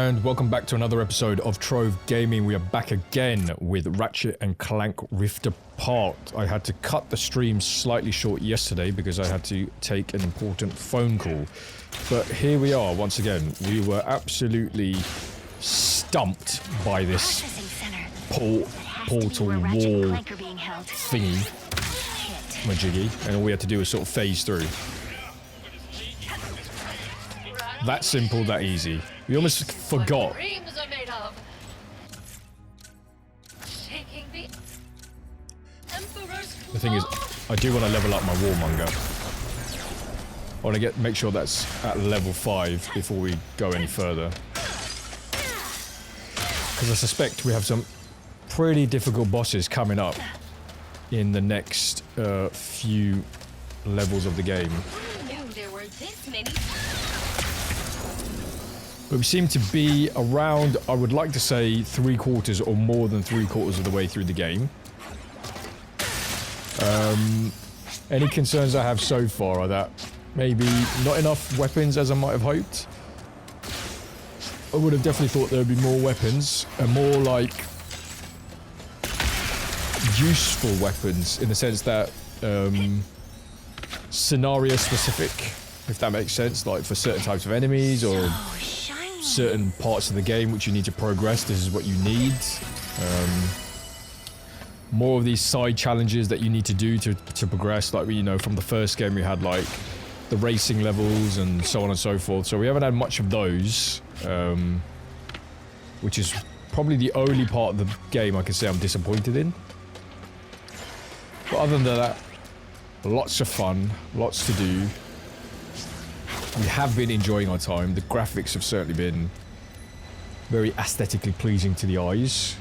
and welcome back to another episode of Trove Gaming. We are back again with Ratchet and Clank Rift Apart. I had to cut the stream slightly short yesterday because I had to take an important phone call. But here we are once again. We were absolutely stumped by this portal wall thingy, majiggy, and all we had to do was sort of phase through. That simple, that easy. We almost forgot. The thing is, I do want to level up my warmonger. I want to make sure that's at level 5 before we go any further. Because I suspect we have some pretty difficult bosses coming up in the next few levels of the game. But we seem to be around, I would like to say, 3/4 or more than 3/4 of the way through the game. Any concerns I have so far are that maybe not enough weapons as I might have hoped. I would have definitely thought there would be more weapons, and more like useful weapons in the sense that scenario specific, if that makes sense, like for certain types of enemies or certain parts of the game which you need to progress. This is what you need. More of these side challenges that you need to do to progress, like, you know, from the first game we had like the racing levels and so on and so forth. So we haven't had much of those, which is probably the only part of the game I can say I'm disappointed in. But other than that, lots of fun, lots to do. We have been enjoying our time. The graphics have certainly been very aesthetically pleasing to the eyes.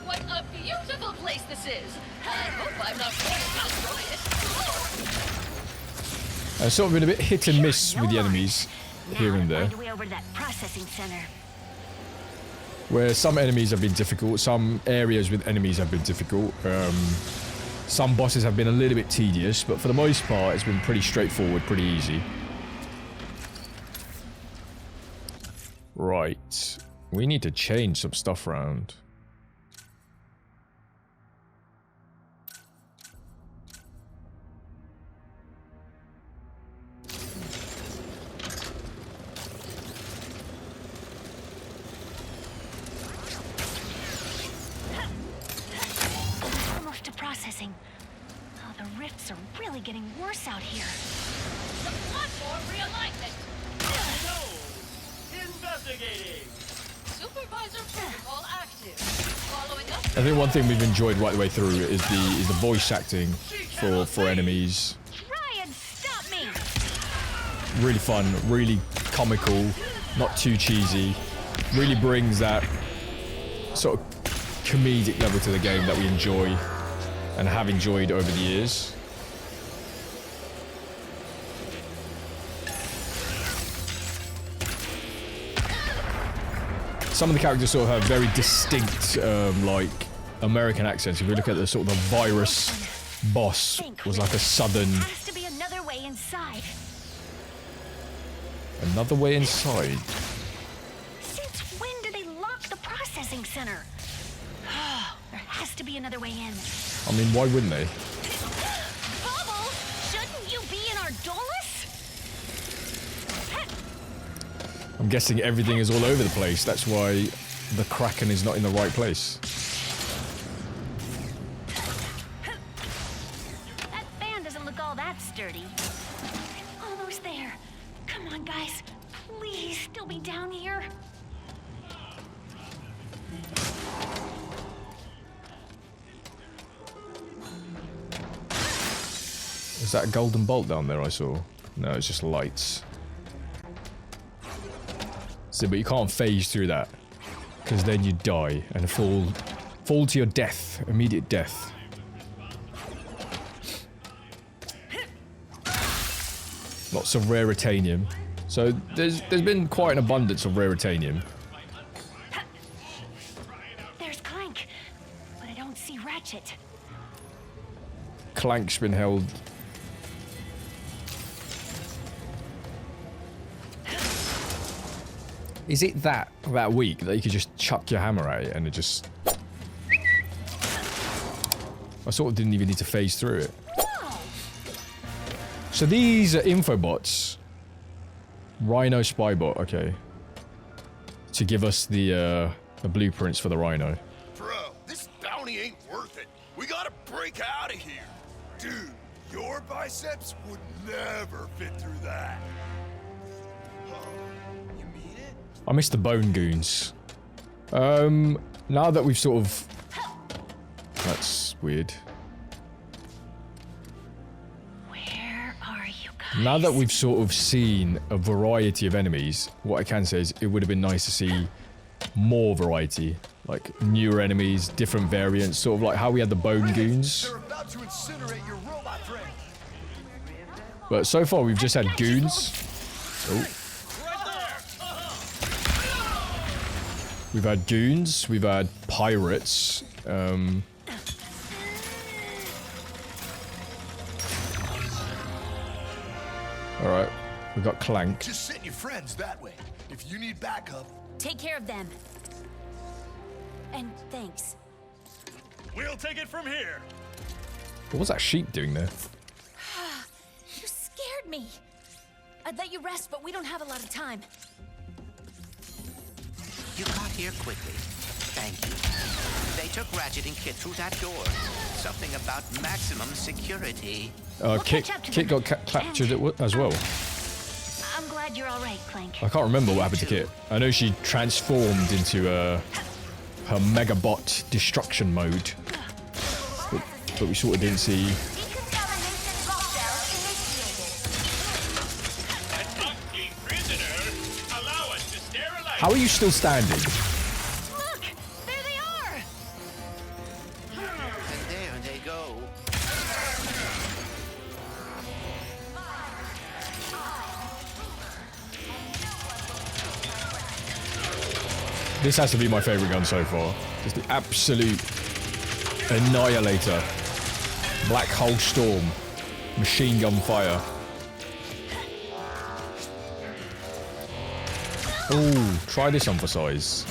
What a beautiful place this is! I hope I'm not going to destroy it. I've sort of been a bit hit and miss with the enemies here and there. Where some enemies have been difficult, some areas with enemies have been difficult. Some bosses have been a little bit tedious, but for the most part it's been pretty straightforward, pretty easy. Right. We need to change some stuff around. Processing. Oh, the rifts are really getting worse out here. The platform realignment. Investigating. Supervisor protocol active. Following up. I think one thing we've enjoyed right the way through is the voice acting for enemies. Try and stop me. Really fun, really comical, not too cheesy. Really brings that sort of comedic level to the game that we enjoy and have enjoyed over the years. Some of the characters sort of have very distinct, like, American accents. If we look at the sort of the virus boss, was like a southern... Has to be another way inside. Another way inside? Since when did they lock the processing center? There has to be another way in. I mean, why wouldn't they? Bubble, shouldn't you be in our dolus? I'm guessing everything is all over the place. That's why the Kraken is not in the right place. That fan doesn't look all that sturdy. Almost there. Come on, guys. Please, still be down here. Is that a golden bolt down there I saw? No, it's just lights. So, but you can't phase through that, because then you die and fall to your death, immediate death. Lots of rare titanium. So there's been quite an abundance of rare titanium. There's Clank, but I don't see Clank's been held. Is it that weak that you could just chuck your hammer at it and it just... I sort of didn't even need to phase through it. So these are infobots. Rhino spybot, okay. To give us the blueprints for the Rhino. Bro, this bounty ain't worth it. We gotta break out of here. Dude, your biceps would never fit through that. You mean it? I miss the bone goons. Now that we've sort of... That's weird. Where are you guys? Now that we've sort of seen a variety of enemies, what I can say is it would have been nice to see more variety. Like, newer enemies, different variants, sort of like how we had the bone goons. They're about to incinerate your robot friend. But so far we've just had goons. Oh. We've had goons, we've had pirates, Alright, we've got Clank. Just send your friends that way. If you need backup, Take care of them. And thanks. We'll take it from here. What was that sheep doing there? You scared me. I'd let you rest, but we don't have a lot of time. You got here quickly. Thank you. They took Ratchet and Kit through that door. Something about maximum security. Kit got captured as well. I'm glad you're all right, Clank. I can't remember what happened to Kit. I know she transformed into her Megabot destruction mode. But we sort of didn't see... How are you still standing? Look! There they are! And there they go. This has to be my favorite gun so far. Just the absolute annihilator. Black hole storm. Machine gun fire. Ooh, try this on for size.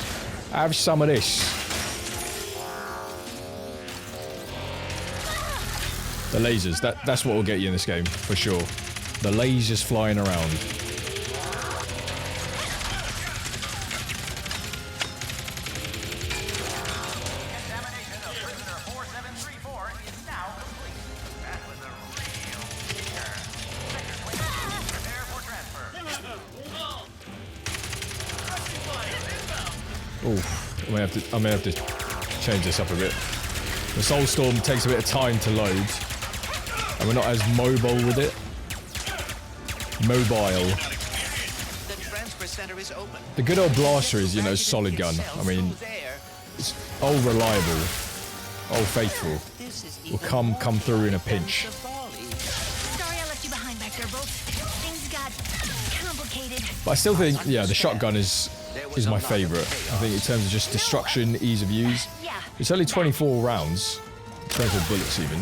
Have some of this. The lasers, that's what will get you in this game, for sure. The lasers flying around. Oof, I may have to change this up a bit. The Soulstorm takes a bit of time to load, and we're not as mobile with it. Mobile. The transfer center is open. The good old blaster is, you know, solid gun. I mean, it's all reliable, all faithful. Will come through in a pinch. Sorry I left you behind back there, Bolt. Things got complicated. But I still think, yeah, the shotgun is my favorite. I think in terms of just destruction, ease of use. It's only 24 rounds, 24 bullets even,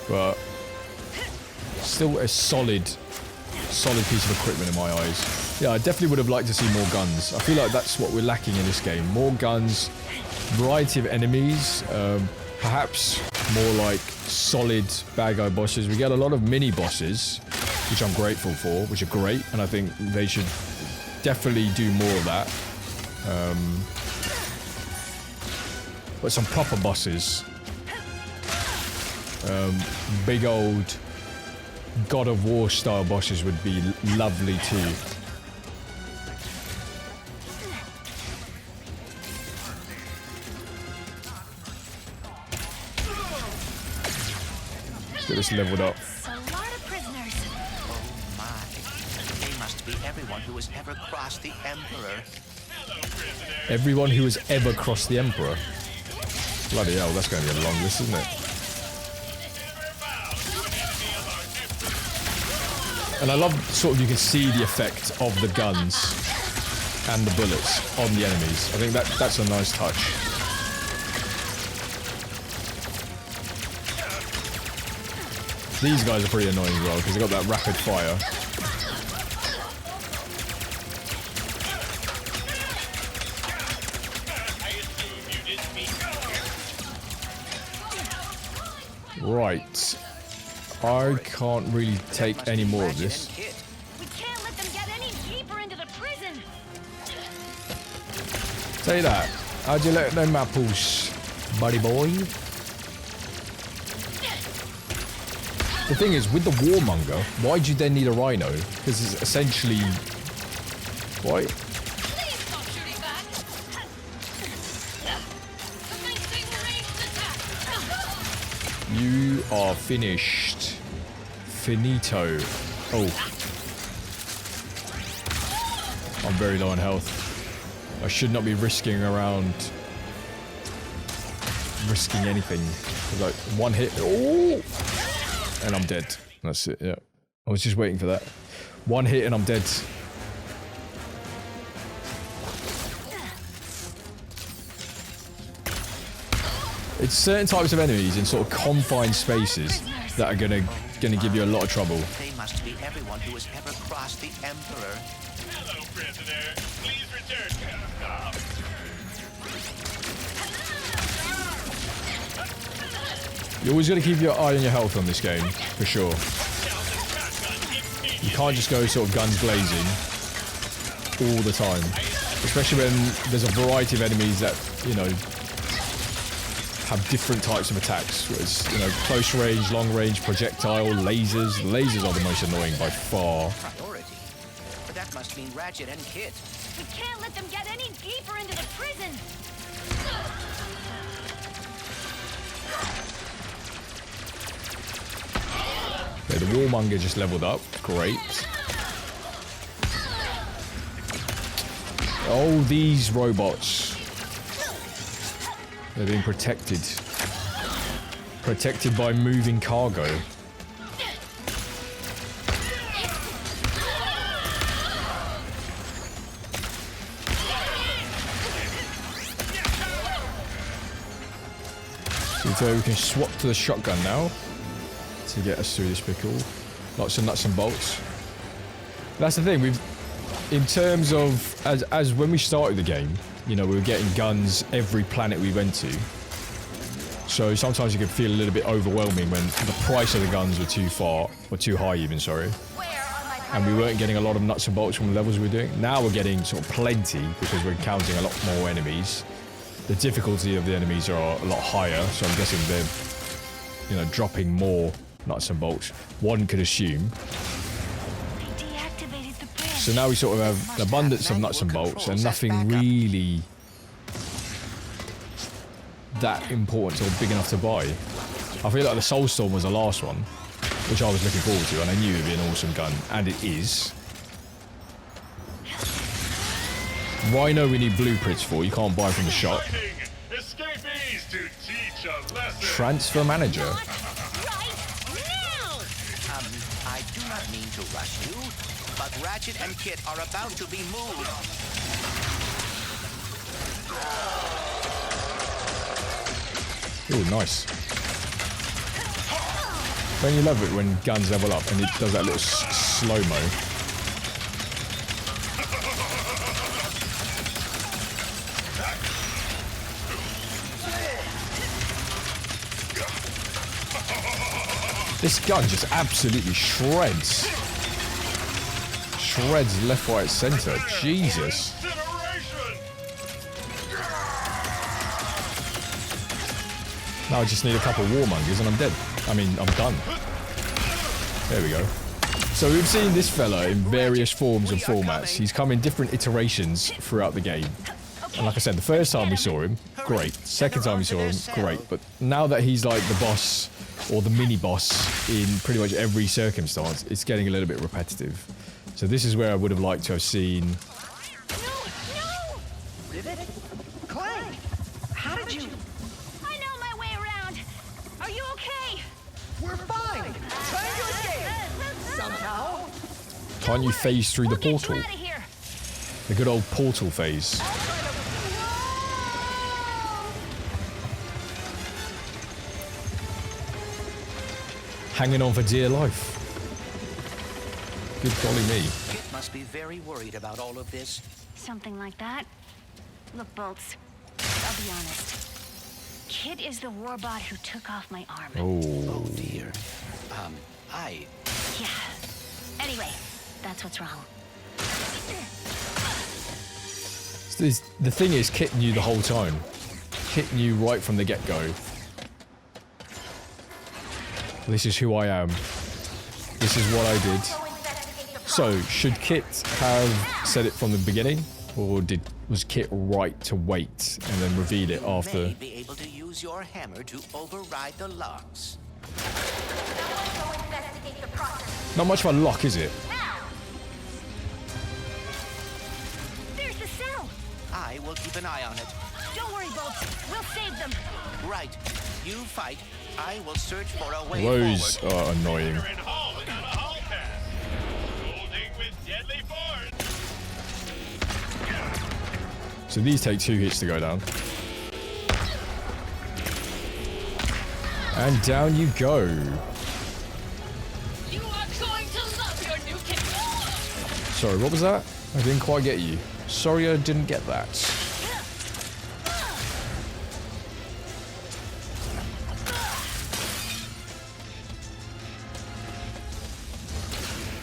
but still a solid piece of equipment in my eyes. Yeah, I definitely would have liked to see more guns. I feel like that's what we're lacking in this game. More guns, variety of enemies, perhaps more like solid bad guy bosses. We get a lot of mini bosses, which I'm grateful for, which are great, and I think they should definitely do more of that. But some proper bosses. Big old God of War style bosses would be lovely too. Let's get this leveled up. A lot of prisoners. Oh my. They must be everyone who has ever crossed the Emperor. Everyone who has ever crossed the Emperor. Bloody hell, that's going to be a long list, isn't it? And I love sort of you can see the effect of the guns and the bullets on the enemies. I think that's a nice touch. These guys are pretty annoying as well, because they got that rapid fire. Right. I can't really take any more of this. We can't let them get any deeper into the prison. Say that. How'd you let them apples, buddy boy? The thing is, with the warmonger, why'd you then need a rhino? Because it's essentially... Why? Please stop shooting back. Commencing ranged attack. You are finished. Finito. Oh. I'm very low on health. I should not be risking anything. Like, one hit. Oh! And I'm dead. That's it, yeah. I was just waiting for that. One hit and I'm dead. It's certain types of enemies in sort of confined spaces that are gonna give you a lot of trouble. They must be everyone who has ever crossed the Emperor. Hello, prisoner. Please return. You always gotta keep your eye on your health on this game, for sure. You can't just go sort of guns blazing all the time. Especially when there's a variety of enemies that, you know, have different types of attacks. It's, you know, close range, long range, projectile, lasers. The lasers are the most annoying by far. Priority. But that must mean Ratchet and Kit. We can't let them get any deeper into the prison. Okay, the warmonger just leveled up. Great. Oh, these robots. They're being protected. Protected by moving cargo. So we can swap to the shotgun now to get us through this pickle. Lots of nuts and bolts. That's the thing, in terms of as when we started the game, you know, we were getting guns every planet we went to. So sometimes it could feel a little bit overwhelming when the price of the guns were too high even, sorry. And we weren't getting a lot of nuts and bolts from the levels we were doing. Now we're getting sort of plenty because we're encountering a lot more enemies. The difficulty of the enemies are a lot higher, so I'm guessing they're, you know, dropping more nuts and bolts. One could assume. So now we sort of have an abundance of nuts and bolts and nothing really that important or big enough to buy. I feel like the Soulstorm was the last one, which I was looking forward to, and I knew it would be an awesome gun, and it is. Rhino we need blueprints for, you can't buy from the shop. Escapees to teach a lesson. Transfer manager. I do not mean to rush you, but Ratchet and Kit are about to be moved. Ooh, nice. Don't you love it when guns level up and it does that little slow-mo? This gun just absolutely shreds. Shreds left, right, center. Jesus. Now I just need a couple of warmongers and I'm dead. I mean, I'm done. There we go. So we've seen this fella in various forms and formats. He's come in different iterations throughout the game. And like I said, the first time we saw him, great. Second time we saw him, great. But now that he's like the boss or the mini-boss in pretty much every circumstance, it's getting a little bit repetitive. So this is where I would have liked to have seen... No! Rivet? Clank! How did you... I know my way around. Are you okay? We're fine! Trying to escape! Somehow! Can't you phase through the We'll get you portal? out of here. The good old portal phase. hanging on for dear life. Good golly me. Kit must be very worried about all of this. Something like that. Look, Bolts, I'll be honest. Kit is the warbot who took off my arm. Oh dear. Yeah. Anyway, that's what's wrong. The thing is, Kit knew the whole time. Kit knew right from the get-go. This is who I am. This is what I did. So, should Kit have said it from the beginning? Or was Kit right to wait and then reveal it after? You may be able to use your hammer to override the locks. Not much of a lock, is it? There's the cell. I will keep an eye on it. Don't worry, Bolts. We'll save them. Right. You fight. I will search for a way Those forward. are annoying. And haul it on a haul pass. Holding with deadly force. So these take 2 hits to go down. And down you go. You are going to love your new kit. Sorry, what was that? I didn't quite get you. Sorry, I didn't get that.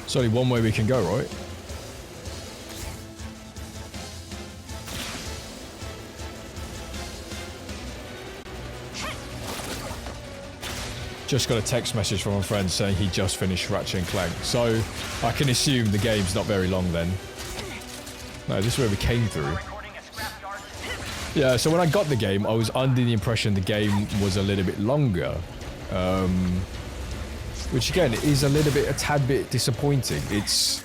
There's only one way we can go, right? Just got a text message from a friend saying he just finished Ratchet and Clank, so I can assume the game's not very long then. No, this is where we came through. Yeah, so when I got the game, I was under the impression the game was a little bit longer. Which again is a tad bit disappointing. It's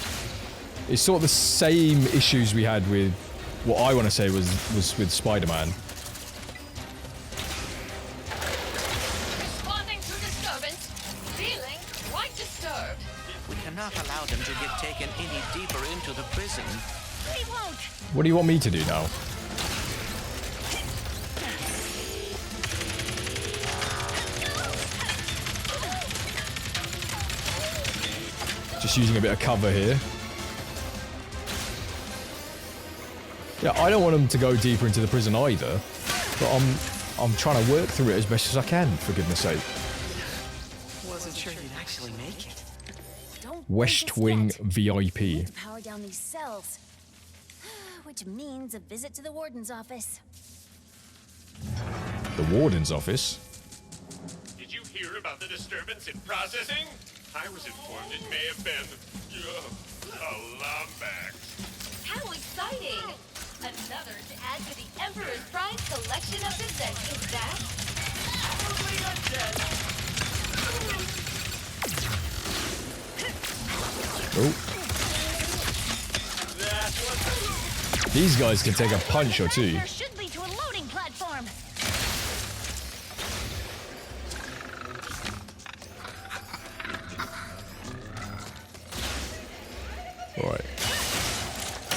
sort of the same issues we had with what I want to say was with Spider-Man. Responding to disturbance. Feeling quite disturbed. We cannot allow them to get taken any deeper into the prison. We won't. What do you want me to do now? Just using a bit of cover here. Yeah, I don't want them to go deeper into the prison either, but I'm trying to work through it as best as I can, for goodness sake. Wasn't sure you'd actually make it. Don't West break Wing us yet. We need VIP. to power down these cells. Which means a visit to the warden's office. The warden's office. Did you hear about the disturbance in processing? I was informed it may have been a Lombax. How exciting! Another to add to the Emperor's Prize collection of possessions that... Oh. These guys can take a punch or two. There should lead to a loading platform. Alright.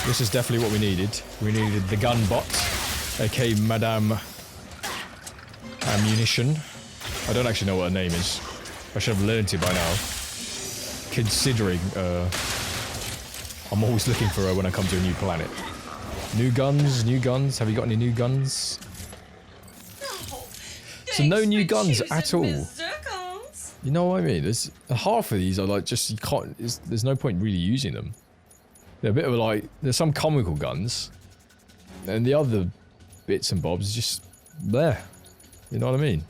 This is definitely what we needed. We needed the gun bot, aka Madame Ammunition. I don't actually know what her name is. I should have learned it by now. Considering, I'm always looking for her when I come to a new planet. New guns, new guns. Have you got any new guns? So no new guns at all. You know what I mean? There's half of these are like just you can't. There's no point really using them. They're a bit of like there's some comical guns, and the other bits and bobs is just there. You know what I mean?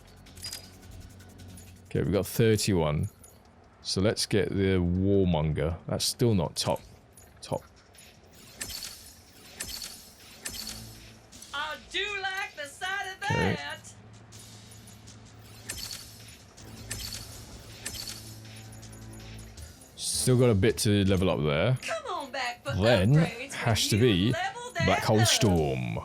Okay, we've got 31. So let's get the Warmonger. That's still not top. I do like the sight of Okay. that. Still got a bit to level up there. Come on back for Then upgrades has to when be you level that Black Hole up. Storm.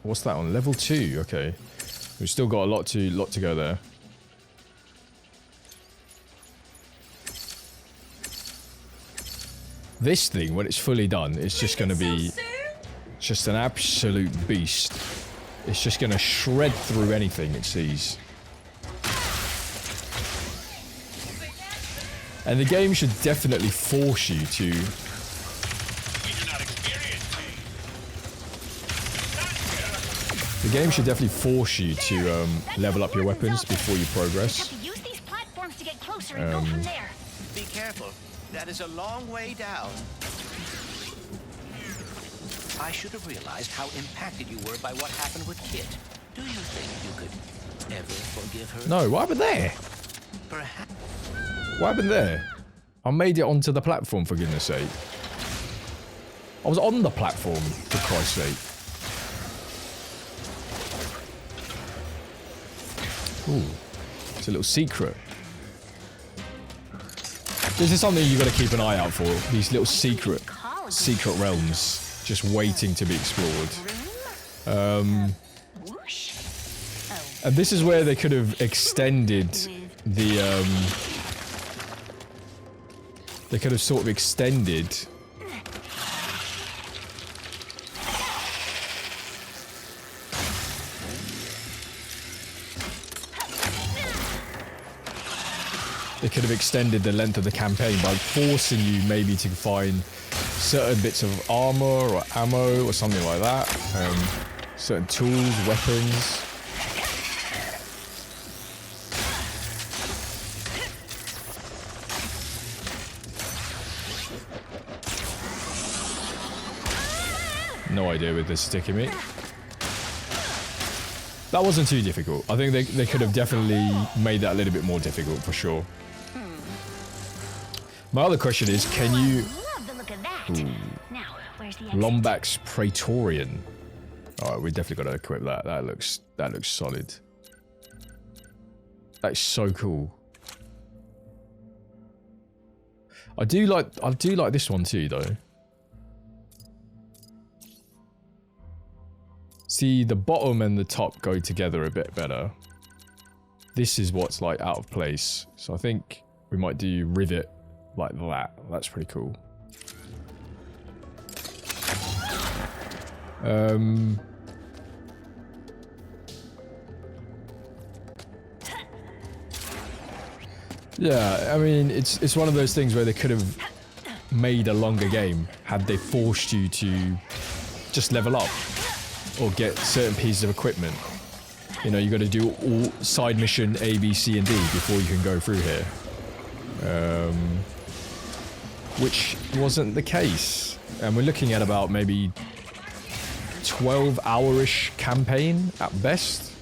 What's that on? Level 2, okay. We've still got a lot to go there. This thing, when it's fully done, it's just going to be just an absolute beast. It's just gonna shred through anything it sees. And the game should definitely force you to... We do not experience The game should definitely force you to level up your weapons before you progress. Have to use these platforms to get closer and go from there. Be careful. That is a long way down. I should have realized how impacted you were by what happened with Kit. Do you think you could ever forgive her? No, what happened there? Perhaps. What happened there? I made it onto the platform, for goodness sake. I was on the platform, for Christ's sake. Ooh, it's a little secret. This is something you got to keep an eye out for. These little secret realms just waiting to be explored. Whoosh. And this is where they could have extended the they could have sort of extended the length of the campaign by forcing you maybe to find certain bits of armor or ammo or something like that. Certain tools, weapons. No idea with this sticking me. That wasn't too difficult. I think they could have definitely made that a little bit more difficult for sure. My other question is, can you... Love the look of that. Now, where's the exit? Lombax Praetorian. Alright, we definitely got to equip that. That looks solid. That's so cool. I do like this one too though. See, the bottom and the top go together a bit better. This is what's like out of place. So I think we might do rivet like that. That's pretty cool. Yeah, I mean, it's one of those things where they could have made a longer game had they forced you to just level up or get certain pieces of equipment. You know, you got to do all side mission A, B, C, and D before you can go through here. Which wasn't the case. And we're looking at about maybe 12-hour-ish campaign at best.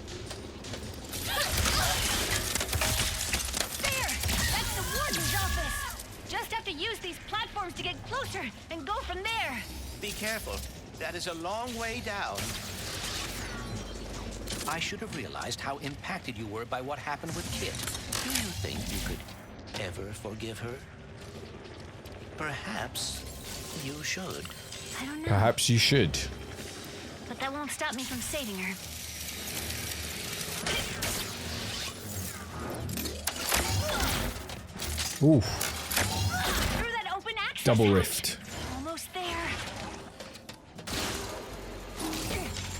There! That's the warden's office! Just have to use these platforms to get closer and go from there. Be careful. That is a long way down. I should have realized how impacted you were by what happened with Kit. Do you think you could ever forgive her? Perhaps you should. I don't know. Perhaps you should. But that won't stop me from saving her. Oof. Through that open access Double hatch. rift. Almost there.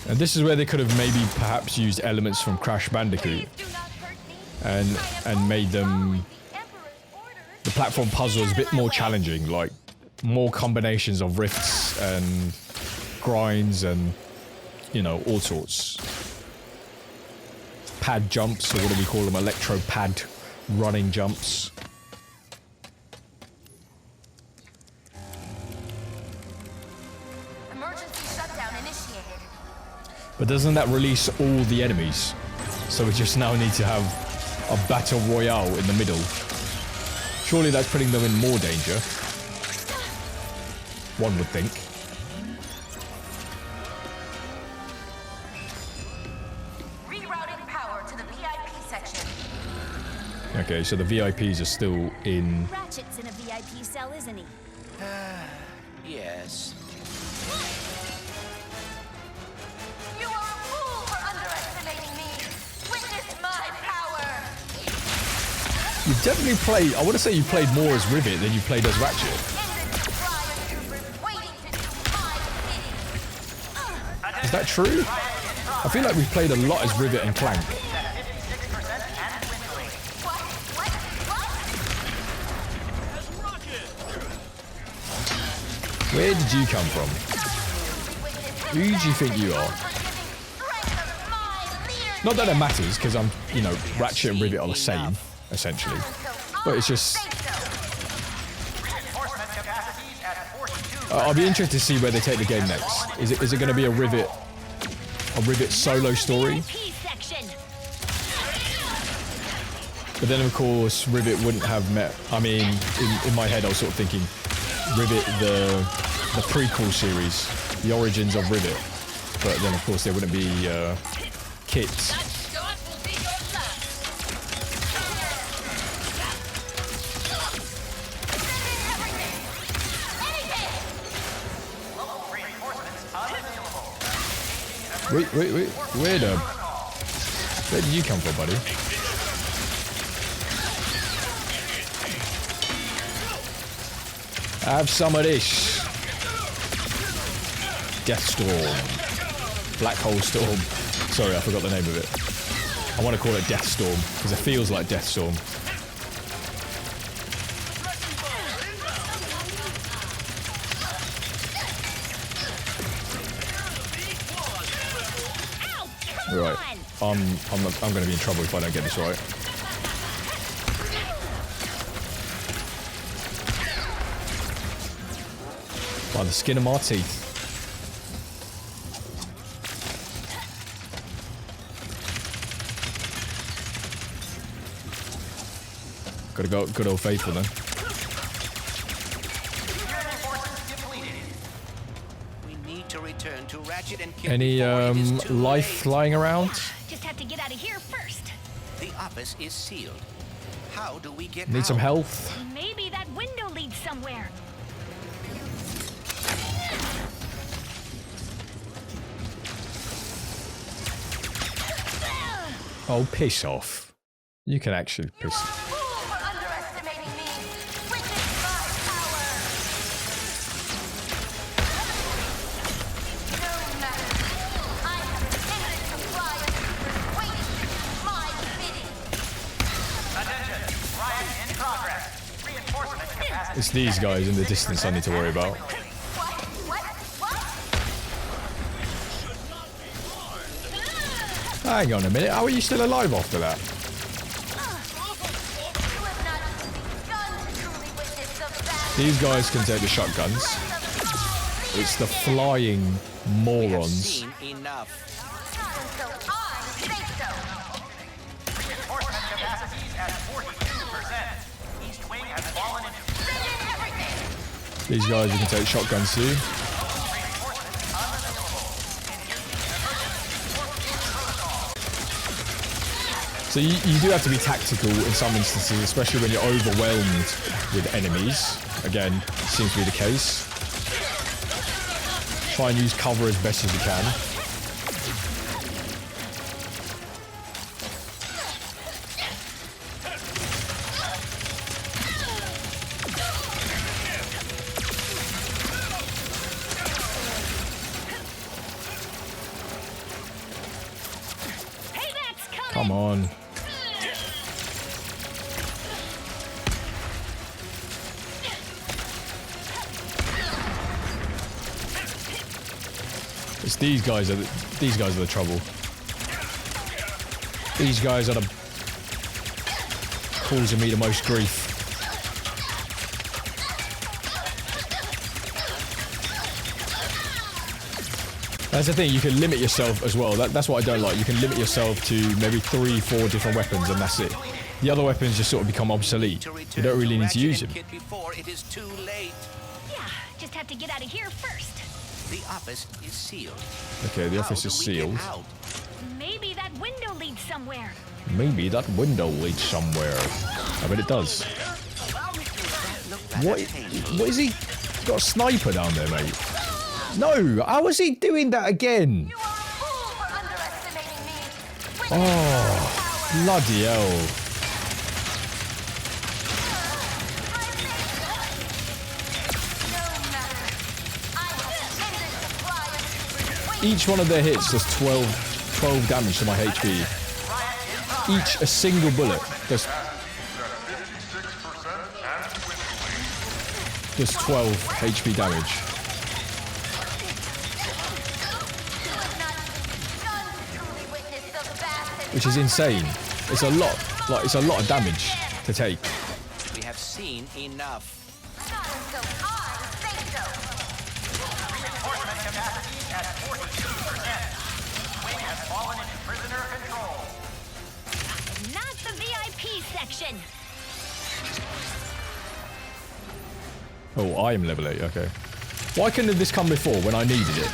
And this is where they could have maybe perhaps used elements from Crash Bandicoot Do not hurt me. and made them the platform puzzles a bit more challenging, like more combinations of rifts and grinds and, you know, all sorts. Pad jumps, or what do we call them? Electro pad running jumps. Emergency shutdown initiated. But doesn't that release all the enemies? So we just now need to have a battle royale in the middle. Surely that's putting them in more danger. One would think. Rerouting power to the VIP section. Okay, so the VIPs are still in... Ratchet's in a VIP cell, isn't he? Yes. You are a fool for underestimating me. Witness my power. You've definitely played... I want to say you played more as Rivet than you played as Ratchet. Ended the Prime troopers waiting to do my bidding. Is that true? I feel like we've played a lot as Rivet and Clank. Where did you come from? Who do you think you are? Not that it matters, because I'm, you know, Ratchet and Rivet are the same, essentially. But it's just... I'll be interested to see where they take the game next. Is it going to be a Rivet solo story? But then, of course, Rivet wouldn't have met... I mean, in my head, I was sort of thinking Rivet, the prequel series, the origins of Rivet. But then, of course, there wouldn't be kits. Wait, where did you come from, buddy? Have some of this. Death Storm. Black Hole Storm. Sorry, I forgot the name of it. I want to call it Death Storm, because it feels like Death Storm. Right, I'm going to be in trouble if I don't get this right. By the skin of my teeth. Gotta go, good old faithful then. Return to Ratchet and Kit. Any life flying around? Just have to get out of here first. The office is sealed. How do we get Need out? some health. Maybe that window leads somewhere. Oh, piss off. You can actually piss. It's these guys in the distance I need to worry about. Hang on a minute, how are you still alive after that? These guys can take the shotguns. It's the flying morons. These guys you can take shotguns to. So you do have to be tactical in some instances, especially when you're overwhelmed with enemies. Again, seems to be the case. Try and use cover as best as you can. Come on. It's these guys are the trouble. These guys are the causing me the most grief. That's the thing, you can limit yourself as well. That's what I don't like. You can limit yourself to maybe 3-4 different weapons and that's it. The other weapons just sort of become obsolete. You don't really need to use them. Before it is too late. Yeah, just have to get out of here first. The office is sealed. Okay, the office is sealed. Maybe that window leads somewhere. Maybe that window leads somewhere. I bet it does. What is he? Got a sniper down there, mate. No, how was he doing that again? Oh, bloody hell. Each one of their hits does 12 12 damage to my HP. Each a single bullet does 12 HP damage. Which is insane. It's a lot, like it's a lot of damage to take. We have seen enough. Not the VIP section. Oh, I am level 8, okay. Why couldn't this come before when I needed it?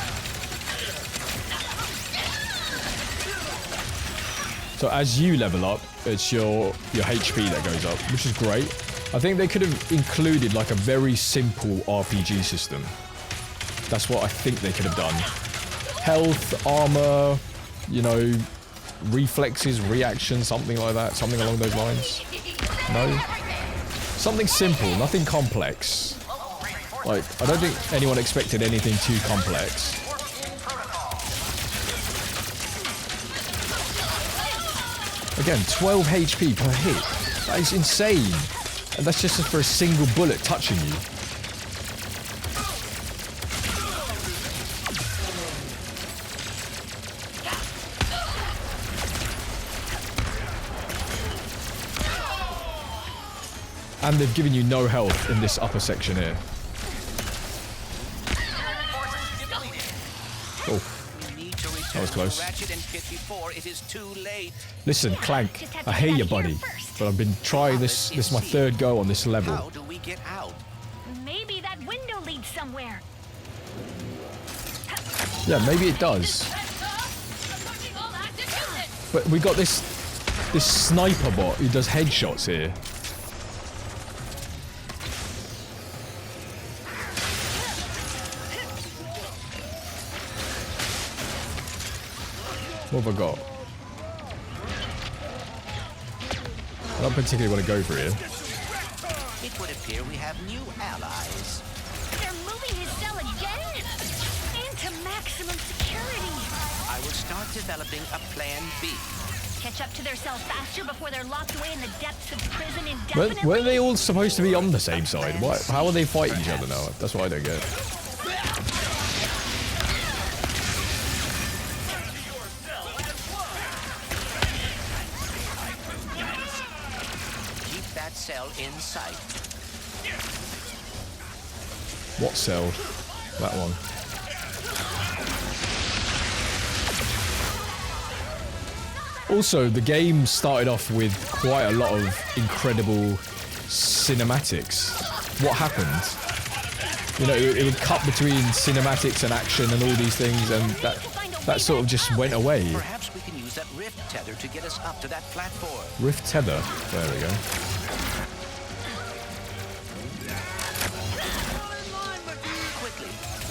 So as you level up, it's your HP that goes up, which is great. I think they could have included like a very simple RPG system. That's what I think they could have done. Health, armor, you know, reflexes, reactions, something like that, something along those lines. No? Something simple, nothing complex. Like, I don't think anyone expected anything too complex. Again, 12 HP per hit. That is insane. And that's just for a single bullet touching you. And they've given you no health in this upper section here. Oh. That was close. Ratchet and Kit before it is too late. Listen, Clank, I hear you, buddy, but I've been trying this. This is my third go on this level. How do we get out? Maybe that window leads somewhere. Yeah, maybe it does. But we got this sniper bot who does headshots here. What have I got? I don't particularly want to go for here. It would appear we have new allies. They're moving his cell again? Into maximum security. I will start developing a plan B. Catch up to their cell faster before they're locked away in the depths of prison indefinitely. Weren't they all supposed to be on the same side? Why, how are they fighting each other now? That's what I don't get. Cell in sight. What cell? That one. Also, the game started off with quite a lot of incredible cinematics. What happened? You know, it would cut between cinematics and action and all these things, and that sort of just went away. Perhaps we can use that rift tether to get us up to that platform. Rift tether? There we go.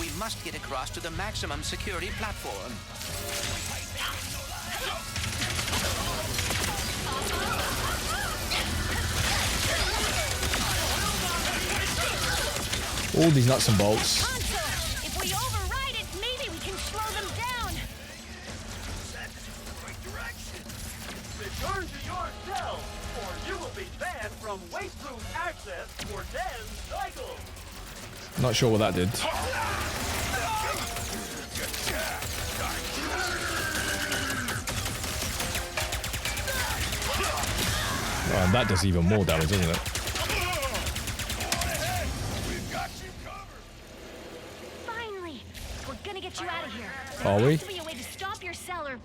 We must get across to the maximum security platform. All these nuts and bolts. If we override it, maybe we can slow them down. That's the right direction. Return to your cell, or you will be banned from weight room access for 10 cycles. Not sure what that did. Oh, and that does even more damage, doesn't it? Finally, we're gonna get you out of here. Are we? There has to be a way to stop your cell or...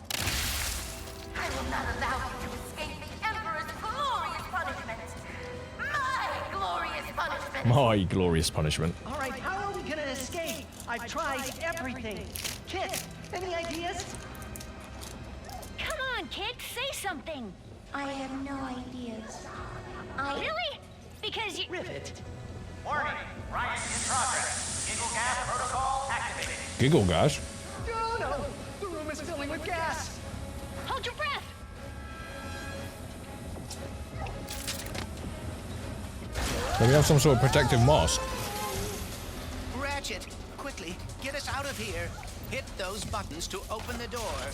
I will not allow you to escape the Emperor's glorious punishment. My glorious punishment. My glorious punishment. All right, how are we gonna escape? I've tried everything. Kit, any ideas? Come on, kid, say something. I have no ideas. Really? Because you... Rivet. Warning, riot in progress. Giggle gas protocol activated. Giggle gas? Oh no! The room is filling with gas! Hold your breath. Do we have some sort of protective mask? Ratchet, quickly, get us out of here. Hit those buttons to open the door.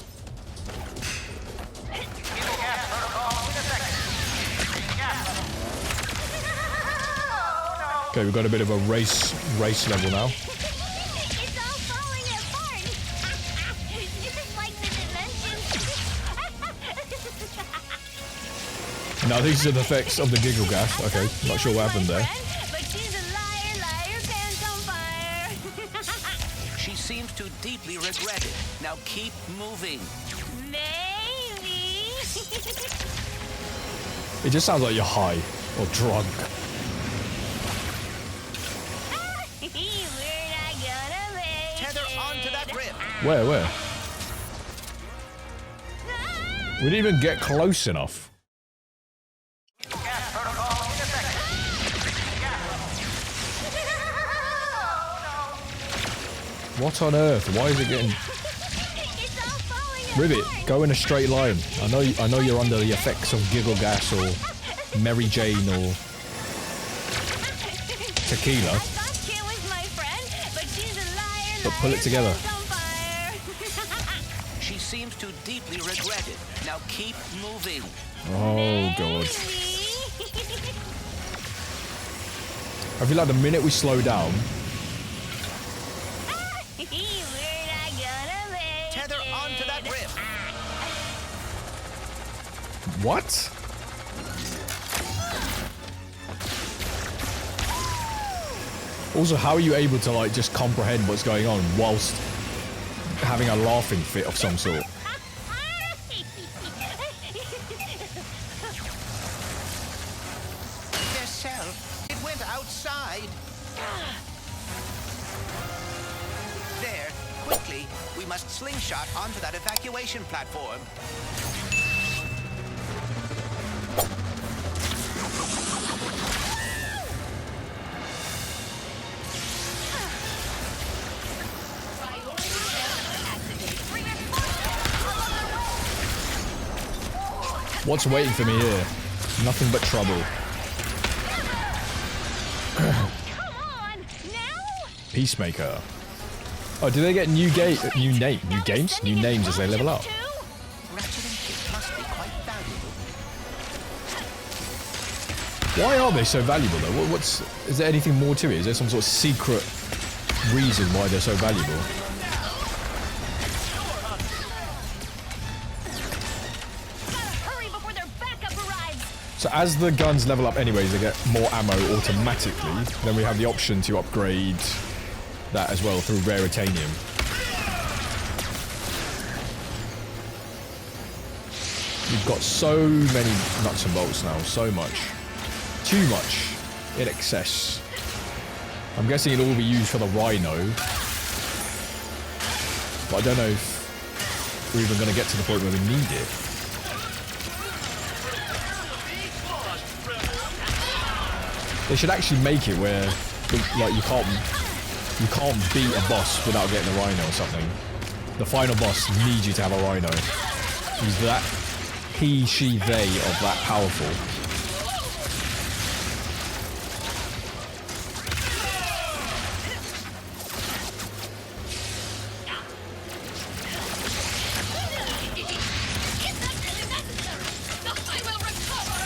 Okay, we've got a bit of a race level now. It's all falling apart. Just like the dimensions. Now these are the effects of the giggle gas. Okay, not sure what happened there. But she's a liar, liar, pants on fire. She seems to deeply regret it. Now keep moving. Maybe. It just sounds like you're high or drunk. We're not gonna make Tether onto that rip. Where? We didn't even get close enough. What on earth? Why is it getting... It's all falling Ribbit, apart. go in a straight line. I know you're under the effects of giggle gas or Mary Jane or tequila. I thought Kit was my friend, but she's a liar, But pull it together. pants on fire. She seems to deeply regret it. Now keep moving. Oh god. Maybe. I feel like the minute we slow down, We're not gonna make Tether onto that rip. what? Also, how are you able to like just comprehend what's going on whilst having a laughing fit of some sort? Their cell, it went outside. There, quickly, we must slingshot onto that evacuation platform. What's waiting for me here? Nothing but trouble. Come on, now? Peacemaker. Oh, do they get new names as they level up? Ratchet and Kit must be quite valuable. Why are they so valuable though? Is there anything more to it? Is there some sort of secret reason why they're so valuable? Hurry before their backup arrives. So as the guns level up anyways, they get more ammo automatically. Then we have the option to upgrade that as well through Raritanium. We've got so many nuts and bolts now, so much. Too much in excess. I'm guessing it'll all be used for the Rhino. But I don't know if we're even going to get to the point where we need it. They should actually make it where, like, you can't beat a boss without getting a Rhino or something. The final boss needs you to have a Rhino. He's that he, she, they of that powerful. I will recover.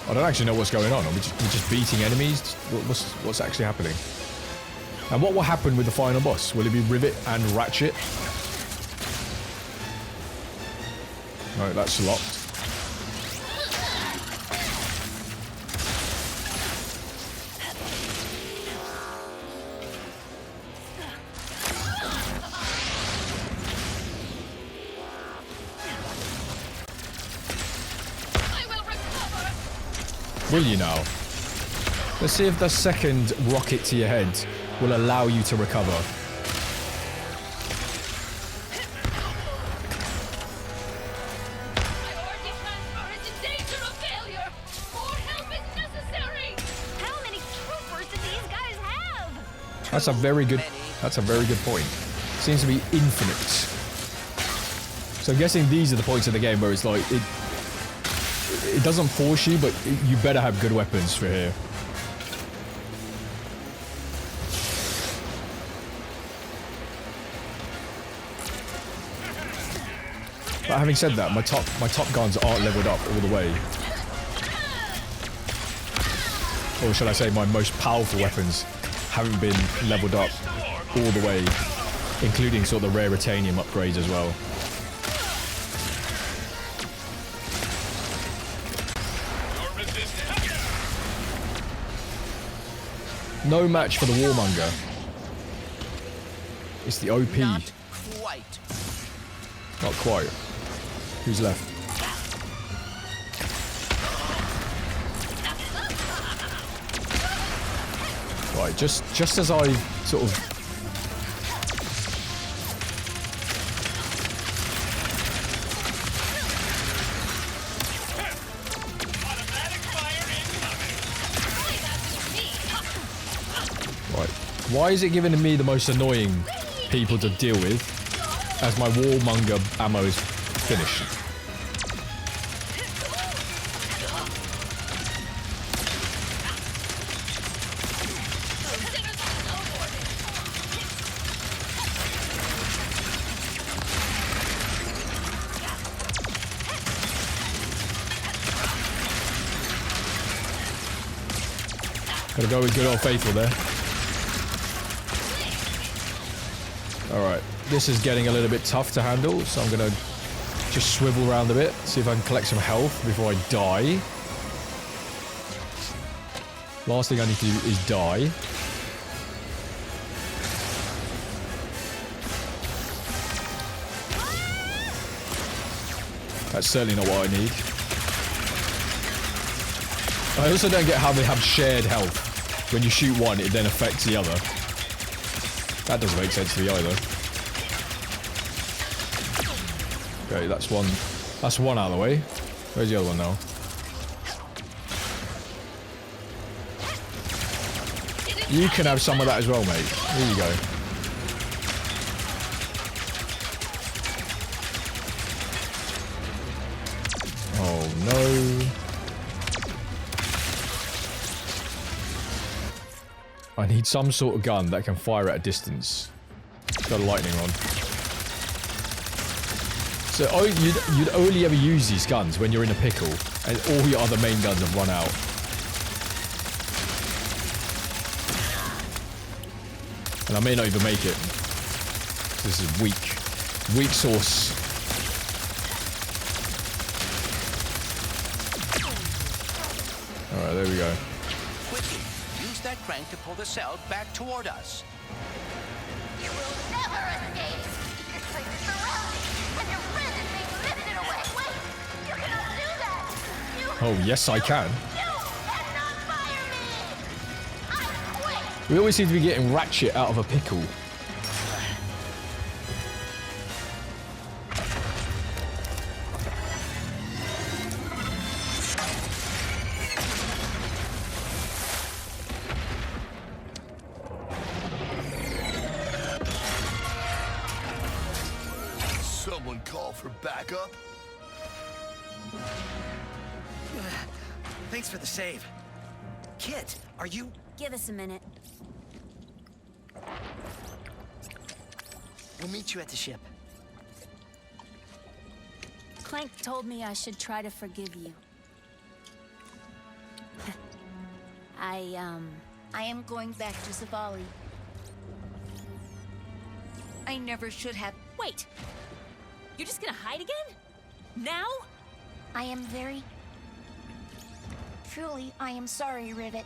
I don't actually know what's going on. Are we just beating enemies? What's actually happening? And what will happen with the final boss? Will it be Rivet and Ratchet? No, that's locked. I will recover. Will you now? Let's see if the second rocket to your head will allow you to recover. Priority transfer is in danger of failure. More help is necessary. How many troopers do these guys have? That's a very good point. Seems to be infinite. So I'm guessing these are the points of the game where it's like it doesn't force you, but you better have good weapons for here. But having said that, my top guns aren't leveled up all the way. Or should I say my most powerful weapons haven't been leveled up all the way, including sort of the rare Ratanium upgrades as well. No match for the Warmonger. It's the OP. Not quite. Not quite. Who's left? Right, just as I sort of... Right. Why is it giving me the most annoying people to deal with as my Warmonger ammo is finished? Gotta go with good old faithful there. Alright, this is getting a little bit tough to handle, so I'm gonna just swivel around a bit, see if I can collect some health before I die. Last thing I need to do is die. That's certainly not what I need. I also don't get how they have shared health. When you shoot one, it then affects the other. That doesn't make sense to me either. Okay, that's one. That's one out of the way. Where's the other one now? You can have some of that as well, mate. Here you go. Oh no. I need some sort of gun that can fire at a distance. It's got a lightning rod. So you'd only ever use these guns when you're in a pickle, and all your other main guns have run out. And I may not even make it. This is weak. Weak sauce. Alright, there we go. That crank to pull the cell back toward us. You will never escape! This place is surrounded, and your friend is being lifted away! Wait! You cannot do that! Oh, yes, I can. You cannot fire me! I quit! We always seem to be getting Ratchet out of a pickle. Someone call for backup? Thanks for the save. Kit, are you... Give us a minute. We'll meet you at the ship. Clank told me I should try to forgive you. I am going back to Zavali. I never should have... Wait! You're just gonna hide again? Now? I am very... Truly, I am sorry, Rivet.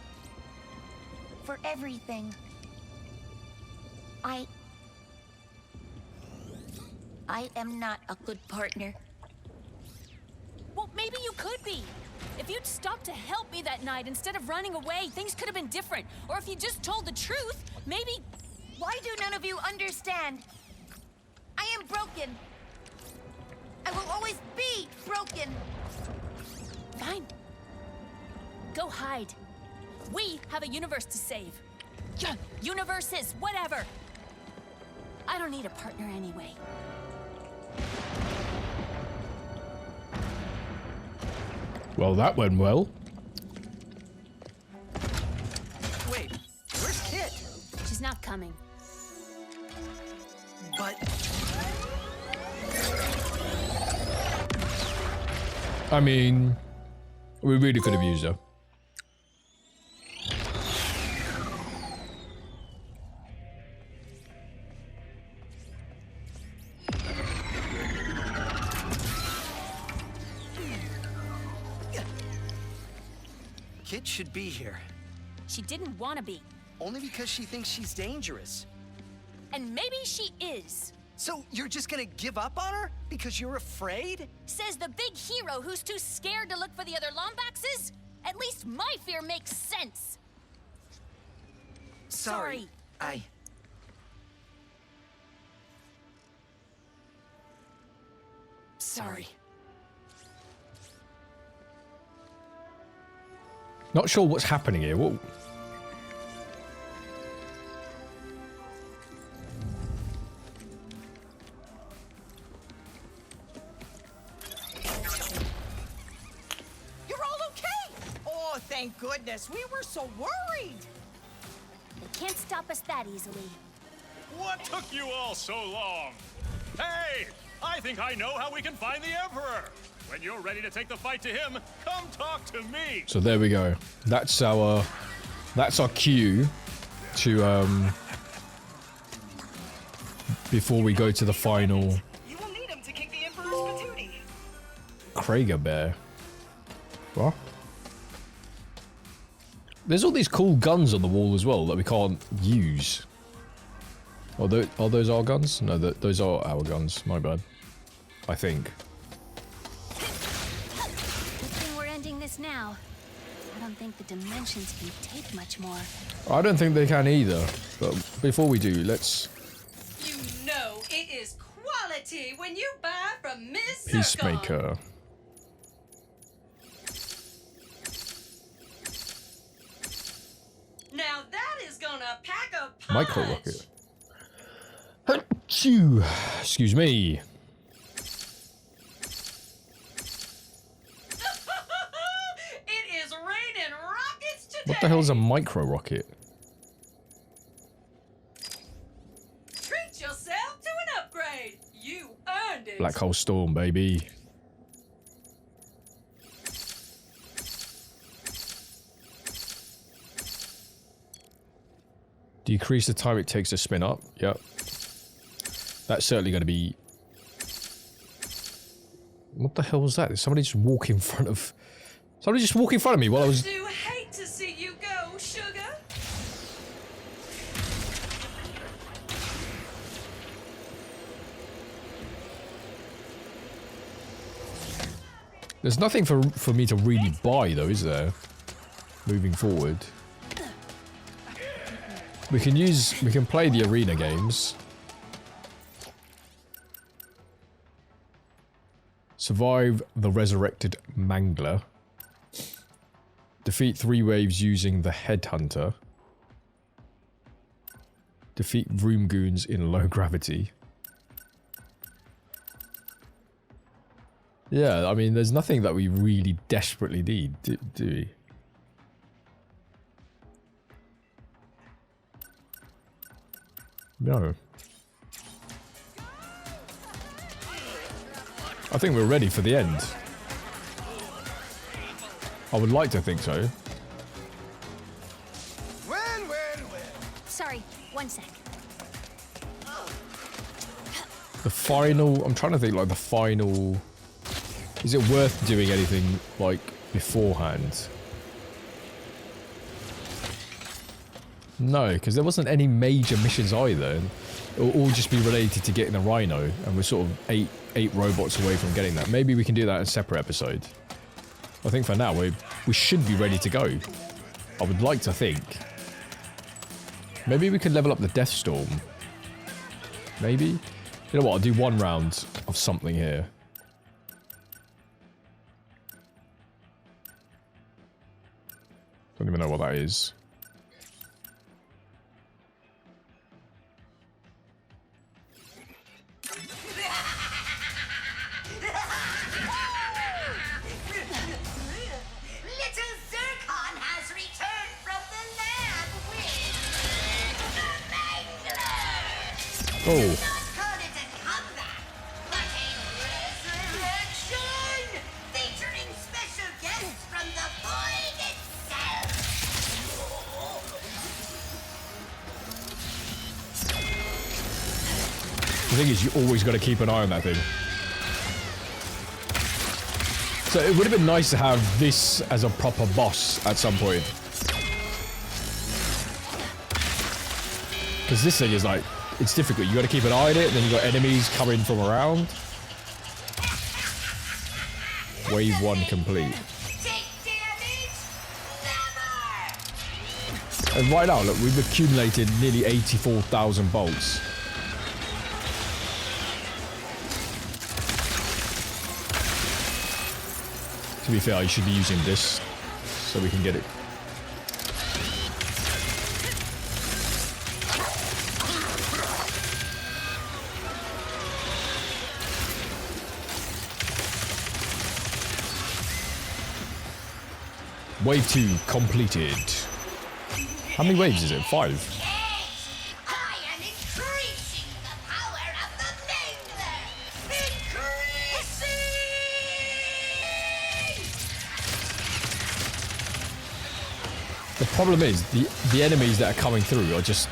For everything. I am not a good partner. Well, maybe you could be. If you'd stopped to help me that night instead of running away, things could have been different. Or if you just told the truth, maybe... Why do none of you understand? I am broken. I will always be broken. Fine. Go hide. We have a universe to save. Universes, whatever. I don't need a partner anyway. Well, that went well. Wait, where's Kit? She's not coming. But... I mean, we really could have used her. Kit should be here. She didn't want to be. Only because she thinks she's dangerous. And maybe she is. So you're just gonna give up on her? Because you're afraid? Says the big hero who's too scared to look for the other Lombaxes? At least my fear makes sense. Sorry. Sorry. Not sure what's happening here. What? You're all okay! Oh, thank goodness. We were so worried. They can't stop us that easily. What took you all so long? Hey, I think I know how we can find the Emperor. When you're ready to take the fight to him, come talk to me. So there we go. That's our cue to before we go to the final. You will need him to kick the Emperor's patootie. Krager bear. What? There's all these cool guns on the wall as well that we can't use. Are those our guns? No, those are our guns. My bad. I think. Now, I don't think the dimensions can take much more. I don't think they can either. But before we do, let's. You know it is quality when you buy from Miss Peacemaker. Now that is gonna pack a punch. Micro rocket. Achoo. Excuse me. What the hell is a micro rocket? Treat yourself to an upgrade. You earned it. Black hole storm, baby. Decrease the time it takes to spin up. Yep. That's certainly going to be. What the hell was that? Did somebody just walk in front of? Somebody just walk in front of me while I was. I do hate to see you go, sugar. There's nothing for me to really buy though, is there? Moving forward. We can play the arena games. Survive the resurrected Mangler. Defeat 3 waves using the Headhunter. Defeat room goons in low gravity. Yeah, I mean, there's nothing that we really desperately need, do we? No. I think we're ready for the end. I would like to think so. Well. Sorry, one sec. The final... I'm trying to think, like, the final... Is it worth doing anything, like, beforehand? No, because there wasn't any major missions either. It'll all just be related to getting the Rhino, and we're sort of eight robots away from getting that. Maybe we can do that in a separate episode. I think for now, we should be ready to go. I would like to think. Maybe we could level up the Death Storm. Maybe? You know what, I'll do one round of something here. Don't even know what that is. Oh. Featuring thing is, you always got to keep an eye on that thing. So it would have been nice to have this as a proper boss at some point. Because this thing is like, it's difficult. You got to keep an eye on it, and then you got enemies coming from around. Wave 1 complete. And right now, look, we've accumulated nearly 84,000 bolts. To be fair, you should be using this so we can get it. Wave 2 completed. How many waves is it? 5? The problem is, the enemies that are coming through are just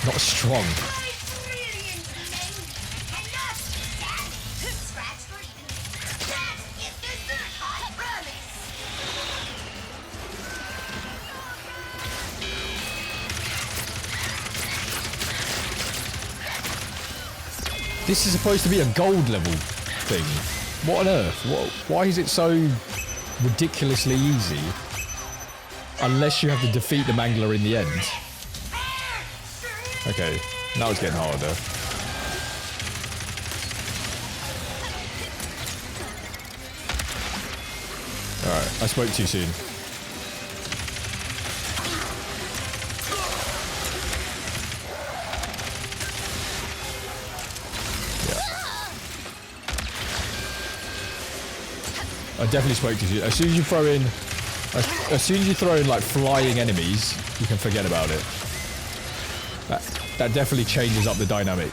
not strong. This is supposed to be a gold level thing. What on earth? Why is it so ridiculously easy? Unless you have to defeat the Mangler in the end. Okay, now it's getting harder. Alright, I spoke too soon. I definitely spoke too soon. As soon as you throw in like flying enemies, you can forget about it. That definitely changes up the dynamic.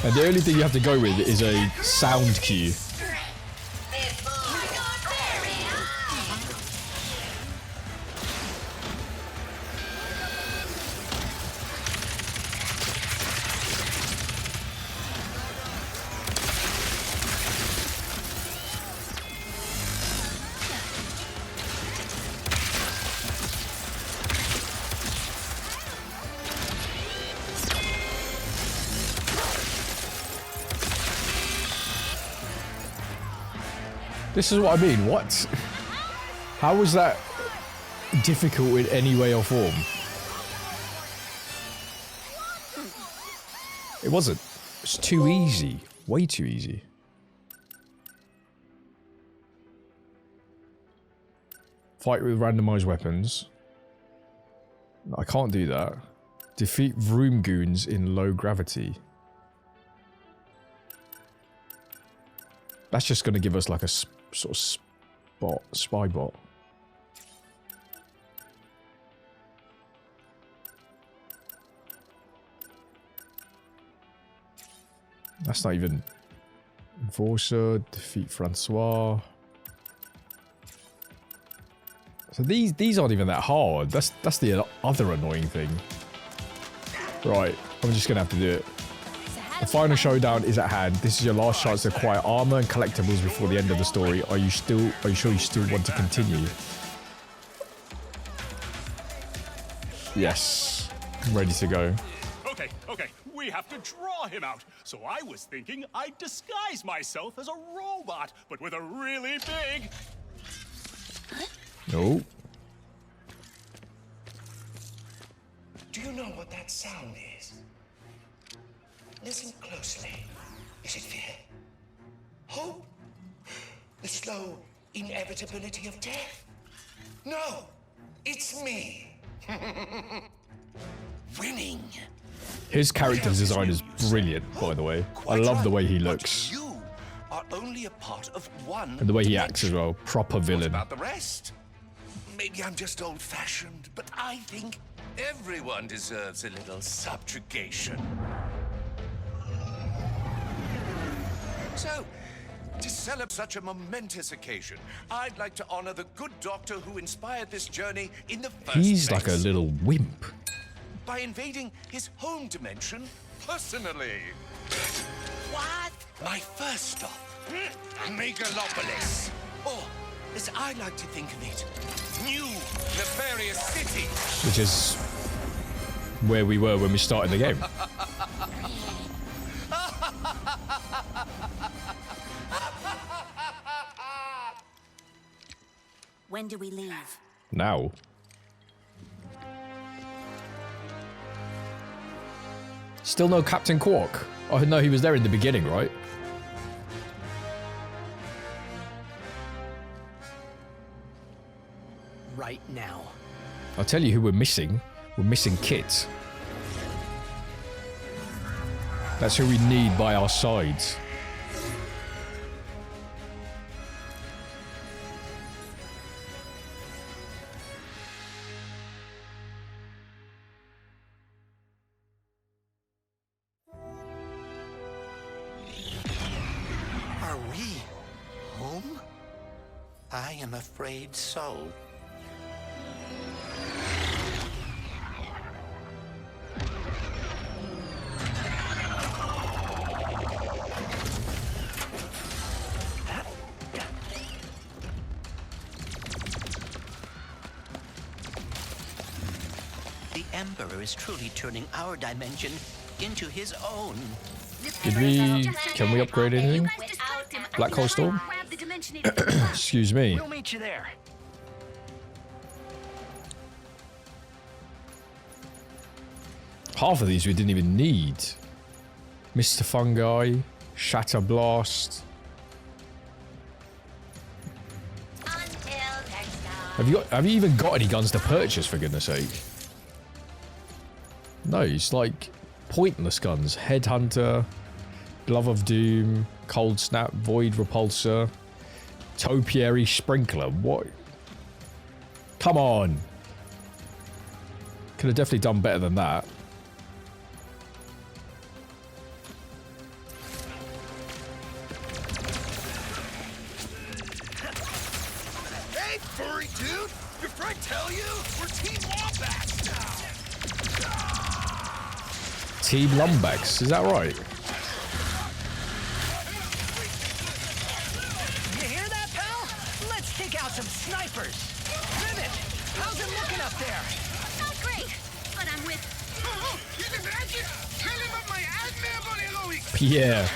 And the only thing you have to go with is a sound cue. This is what I mean. What? How was that difficult in any way or form? It wasn't. It's too easy. Way too easy. Fight with randomized weapons. I can't do that. Defeat room goons in low gravity. That's just going to give us like a sort of spy bot. That's not even Enforcer, defeat Francois. So these aren't even that hard. That's the other annoying thing. Right, I'm just gonna have to do it. The final showdown is at hand. This is your last chance to acquire armor and collectibles before the end of the story. Are you sure you still want to continue? Yes. I'm ready to go. Okay. We have to draw him out. So I was thinking I'd disguise myself as a robot, but with a really big... No. Do you know what that sound is? Listen closely. Is it fear? Hope? The slow inevitability of death? No, it's me. Winning. His character design is brilliant, by the way. I love the way he looks. You are only a part of one. And the way he acts as well. Proper villain. What about the rest? Maybe I'm just old-fashioned, but I think everyone deserves a little subjugation. So, to celebrate such a momentous occasion, I'd like to honor the good doctor who inspired this journey in the first place. He's like a little wimp. By invading his home dimension personally. What? My first stop, Megalopolis. Or, as I like to think of it, New Nefarious City. Which is where we were when we started the game. When do we leave? Now. Still no Captain Quark. Oh no, he was there in the beginning, right? Right now. I'll tell you who we're missing. We're missing Kit. That's who we need by our sides. Are we home? I am afraid so. The Emperor is truly turning our dimension into his own. Did we... Can we upgrade anything? Black Hole Storm? Excuse me. We'll meet you there. Half of these we didn't even need. Mr. Fungi, Shatter Blast. Have you even got any guns to purchase, for goodness sake? No, it's like pointless guns. Headhunter, Glove of Doom, Cold Snap, Void Repulsor, Topiary Sprinkler. What? Come on. Could have definitely done better than that. Hey, furry dude! Your friend tell you? We're Team Wombats now! Team Lumbex, is that right? You hear that, pal? Let's take out some snipers. Rivet, how's it looking up there? Not great, but I'm with... Oh, you can Ratchet! Tell him of my admirable heroics! Yeah.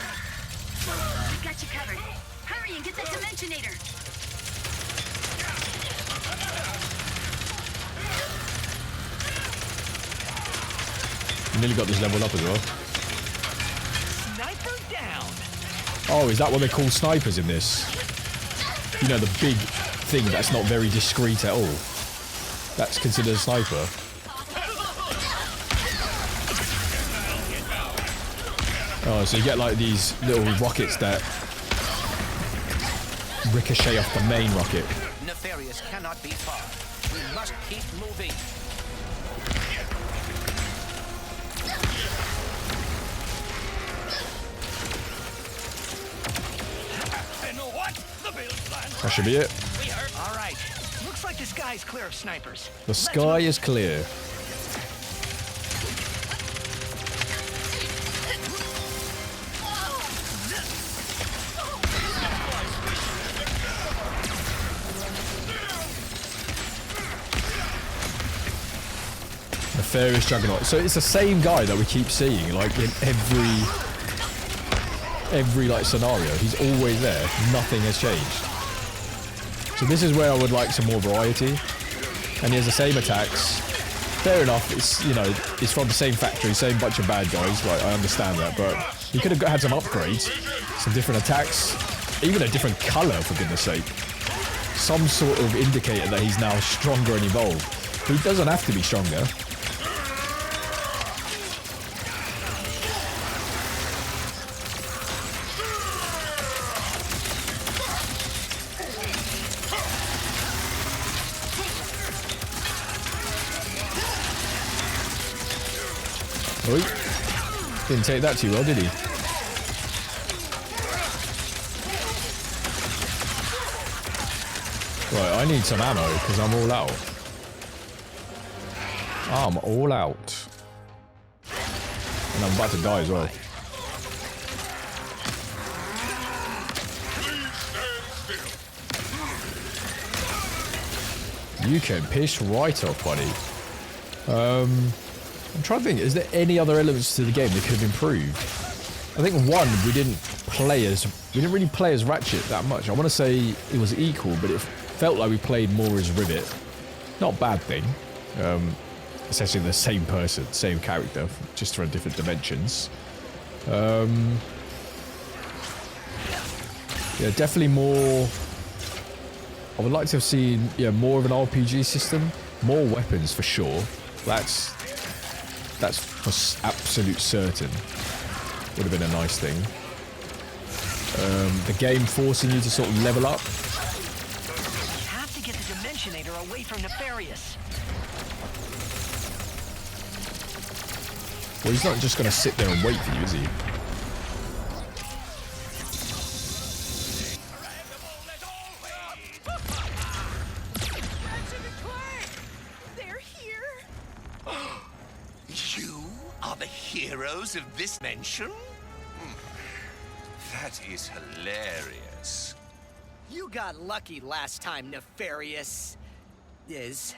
We got you covered. Hurry and get that Dimensionator. Nearly got this leveled up as well. Sniper down. Oh, is that what they call snipers in this? You know, the big thing that's not very discreet at all. That's considered a sniper. Oh, so you get like these little rockets that ricochet off the main rocket. Nefarious cannot be far. We must keep moving. That should be it. All right. Looks like the sky's clear of snipers. The sky is clear. Nefarious Juggernaut. So it's the same guy that we keep seeing, like in every like scenario. He's always there. Nothing has changed. So this is where I would like some more variety. And he has the same attacks. Fair enough. It's, you know, it's from the same factory, same bunch of bad guys. Like, I understand that, but he could have had some upgrades, some different attacks, even a different color, for goodness sake. Some sort of indicator that he's now stronger and evolved. But he doesn't have to be stronger. Oi. Didn't take that too well, did he? Right, I need some ammo, because I'm all out. I'm all out. And I'm about to die as well. You can piss right off, buddy. I'm trying to think, is there any other elements to the game that could have improved? I think one, we didn't really play as Ratchet that much. I want to say it was equal, but it felt like we played more as Rivet. Not a bad thing. Essentially the same person, same character, just from different dimensions. Yeah, definitely more. I would like to have seen, yeah, more of an RPG system, more weapons for sure. That's for absolute certain. Would have been a nice thing. The game forcing you to sort of level up. We have to get the Dimensionator away from Nefarious. Well, he's not just going to sit there and wait for you, is he? They're here. You are the heroes of this dimension? That is hilarious. You got lucky last time, Nefarious. Is.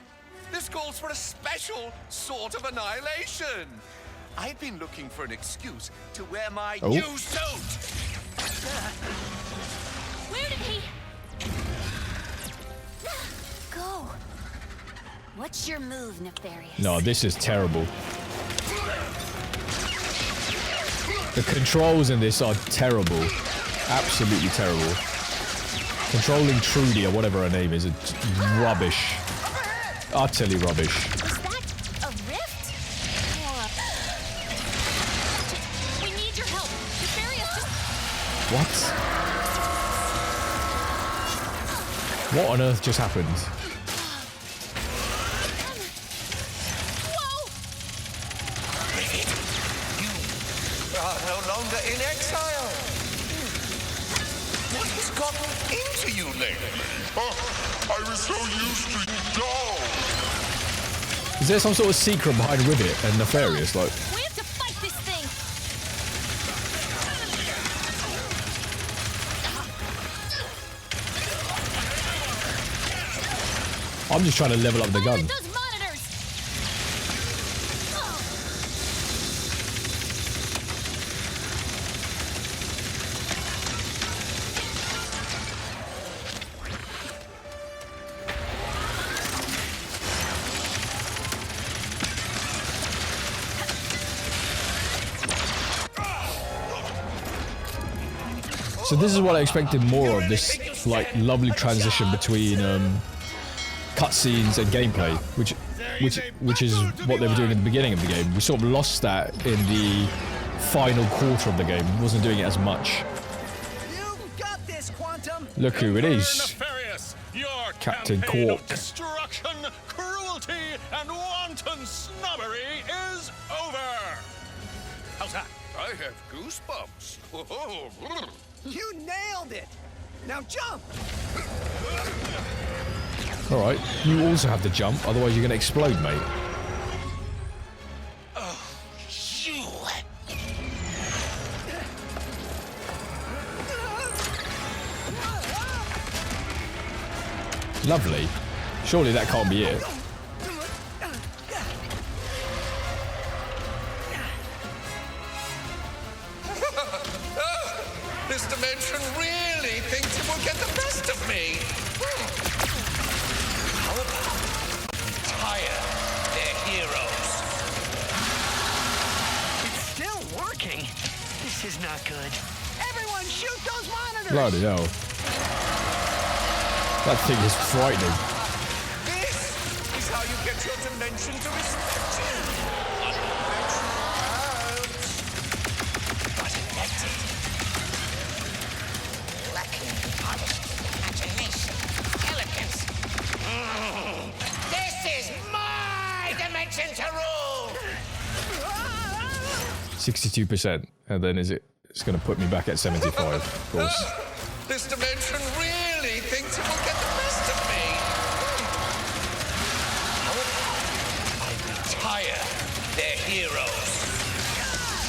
This calls for a special sort of annihilation. I've been looking for an excuse to wear my new suit. Where did he Go. What's your move, Nefarious? No, this is terrible. The controls in this are terrible. Absolutely terrible. Controlling Trudy, or whatever her name is, it's rubbish. Utterly rubbish. Is that a rift? We need your help. Nefarious just... What on earth just happened? You are no longer in exile. What has gotten into you lately? I was so used to dull. Is there some sort of secret behind Rivet and Nefarious? Like, We have to fight this thing. I'm just trying to level up the gun. Those monitors. So this is what I expected more of, this like lovely transition between cutscenes and gameplay, which is what they were doing at the beginning of the game. We sort of lost that in the final quarter of the game. Wasn't doing it as much. You got this, Quantum. Look who it is. Nefarious, your Captain campaign Quark. of destruction, cruelty, and wanton snobbery is over. How's that? I have goosebumps. You nailed it. Now jump. Alright, you also have to jump, otherwise you're going to explode, mate. You. Lovely. Surely that can't be it. This dimension really thinks it will get the best of me. How about retire their heroes? It's still working. This is not good. Everyone shoot those monitors. Bloody hell. That thing is frightening. This is how you get your dimension to respect you. But elected. Lacking polished imagination, elegance. This is my dimension to rule. 62%. And then it's going to put me back at 75, of course. This dimension really thinks it will get the best of me. How about I retire their heroes?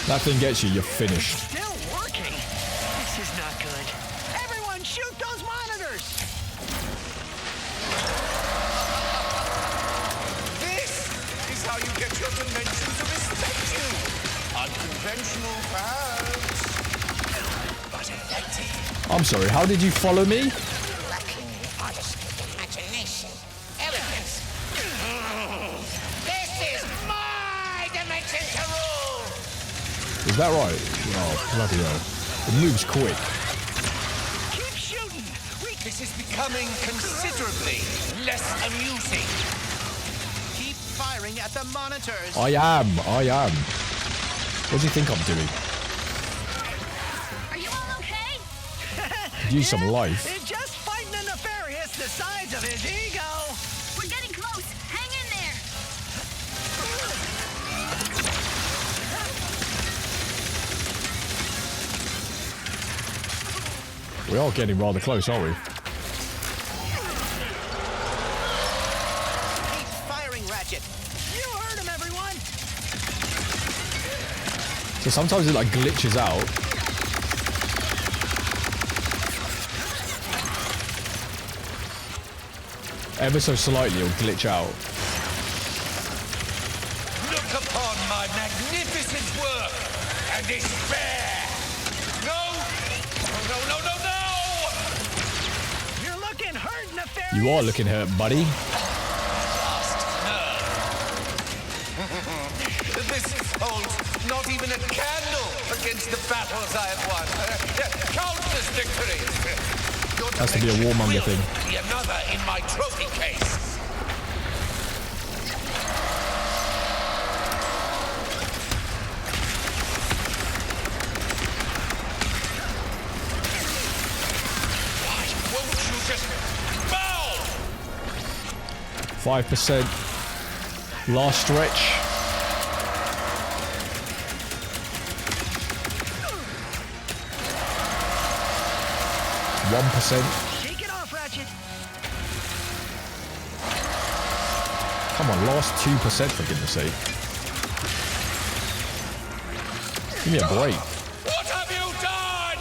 That thing gets you, you're finished. Still working? This is not good. Everyone shoot those monitors! This is how you get your dimension to respect you. Unconventional, perhaps, but effective. I'm sorry, how did you follow me? Lacking artistic imagination, elegance. This is my dimension to rule! Is that right? Oh, bloody hell. It moves quick. Keep shooting! This is becoming considerably less amusing. Keep firing at the monitors. I am. What do you think I'm doing? Are you all okay? Use some life. It's just fighting a nefarious the size of his ego. We're getting close. Hang in there. We are getting rather close, aren't we? Keep firing, Ratchet. You heard him, everyone. So sometimes it like glitches out. Ever so slightly it'll glitch out. Look upon my magnificent work and despair. No! No! You're looking hurt, nefarious. You are looking hurt, buddy. This holds not even a candle against the battles I have won. Countless victories. Your Has to be a warmonger will thing. Be another in my trophy case. Why won't you just bow? 5%. Last stretch. Shake it off, Ratchet. Come on, last 2% for goodness sake. Give me a break. What have you done?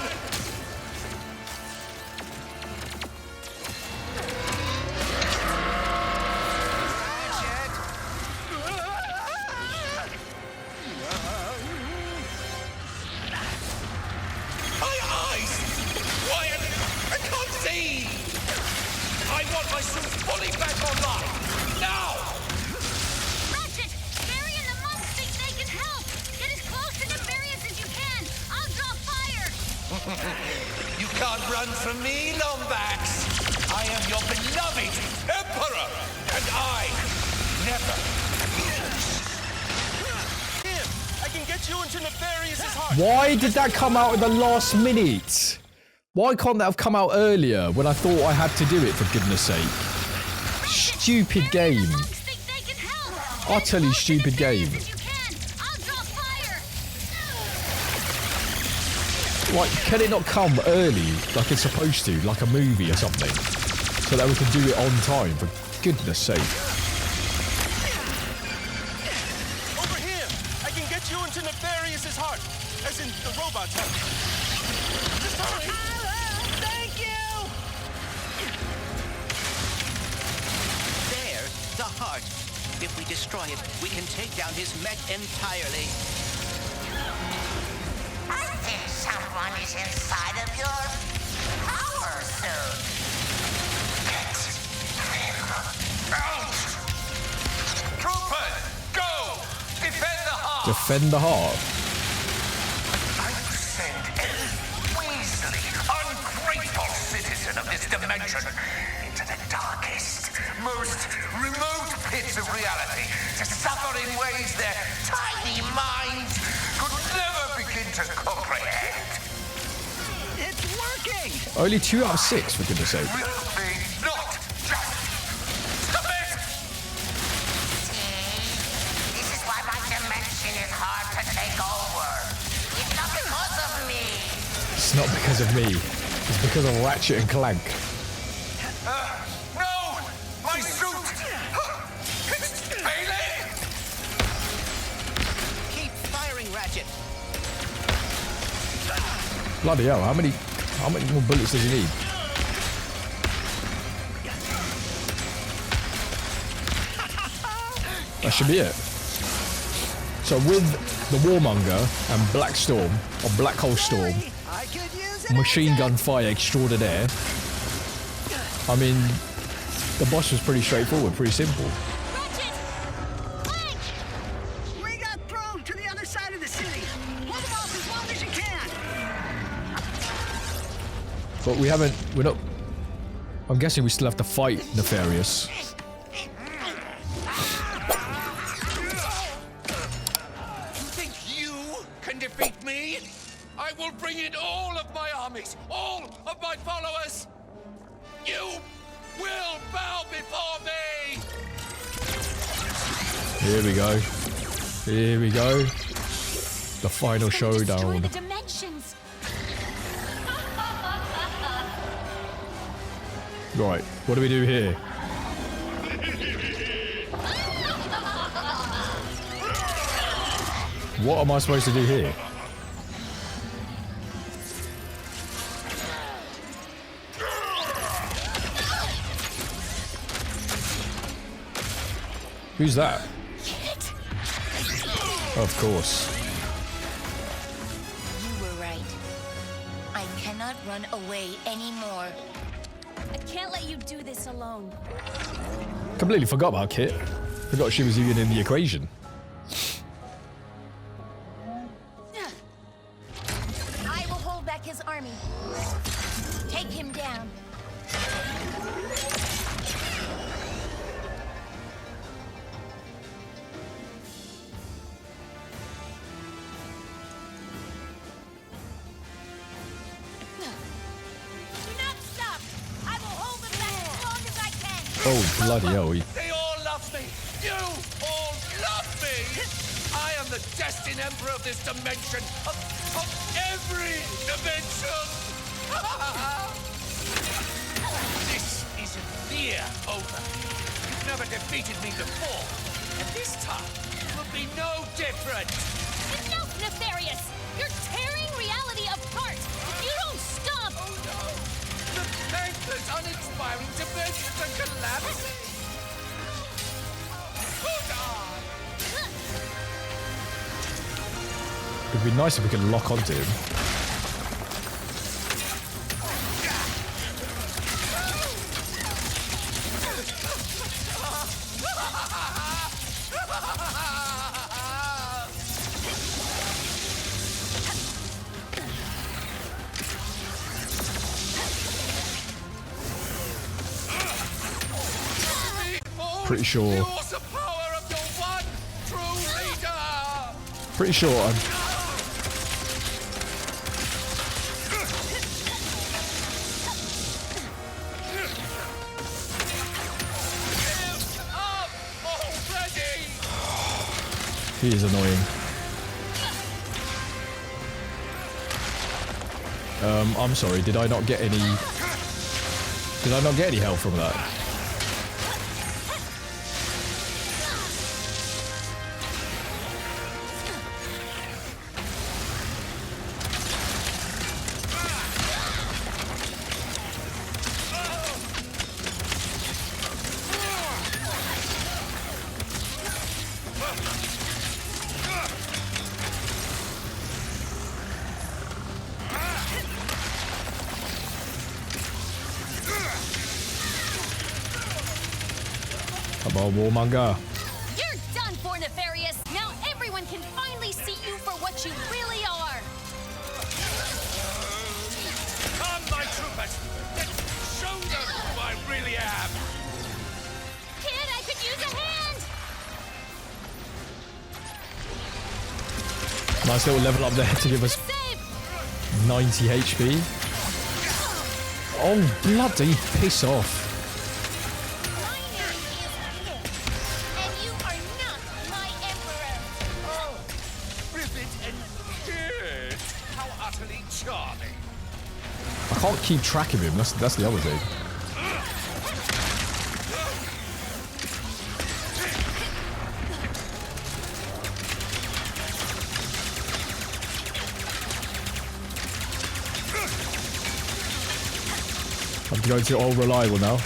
My eyes! Why, I can't see! I want my suit fully back online! Now! Ratchet, Barry and the monks think they can help. Get as close to Nefarious as you can. I'll draw fire. You can't run from me, Lombax! I am your beloved Emperor! And I never I can get you into Nefarious's heart. Why did that come out in the last minute? Why can't that have come out earlier when I thought I had to do it, for goodness sake? Stupid game. Utterly stupid game. Like, can it not come early, like it's supposed to, like a movie or something? So that we can do it on time, for goodness sake. Over here. I can get you into Nefarious's heart. As in the robot's heart. Just hurry. Thank you. There, the heart. If we destroy it, we can take down his mech entirely. I think someone is inside of your power suit. get out! Troopers, go! Defend the heart! Defend the heart. I send every weaselly, ungrateful citizen of this dimension into the darkest, most remote pits of reality to suffer in ways their tiny minds could never begin to comprehend. It's working. Only 2 out of 6, for goodness sake. Will they not just stop it? This is why my dimension is hard to take over. It's not because of me. It's not because of me. It's because of Ratchet and Clank. No! My suit! It's failing! Keep firing, Ratchet. Bloody hell, how many more bullets does he need? That should be it. So with the Warmonger and Black Storm, or Black Hole Storm, machine gun fire extraordinaire, I mean, the boss was pretty straightforward, pretty simple. Ratchet! Clank! We got thrown to the other side of the city. Hold them off as long as you can. But we're not, I'm guessing we still have to fight Nefarious. Defeat me, I will bring in all of my armies, all of my followers. You will bow before me. Here we go. Here we go. The final showdown. The dimensions. Right, what do we do here? What am I supposed to do here? Who's that? Of course. You were right. I cannot run away anymore. I can't let you do this alone. Completely forgot about Kit. Forgot she was even in the equation. I will hold back his army. Take him down. Oh, bloody hell. They all love me. You all love me. I am the destined emperor of this dimension. Of every dimension. This isn't near over. You've never defeated me before. And this time will be no different. Enough, Nefarious! You're tearing reality apart! If you don't stop! Oh no! The painless, uninspiring dimensions are collapsing! It'd be nice if we could lock onto him. Pretty sure. Pretty sure I'm. He is annoying. I'm sorry. Did I not get any? Did I not get any help from that? Come on, Warmonger. You're done for, Nefarious! Now everyone can finally see you for what you really are! Come, my troopers! Let's show them who I really am! Kid, I could use a hand! Nice little level up there to give us 90 HP. Oh, bloody piss off. I can't keep track of him, that's the other thing. I'm going to all reliable now.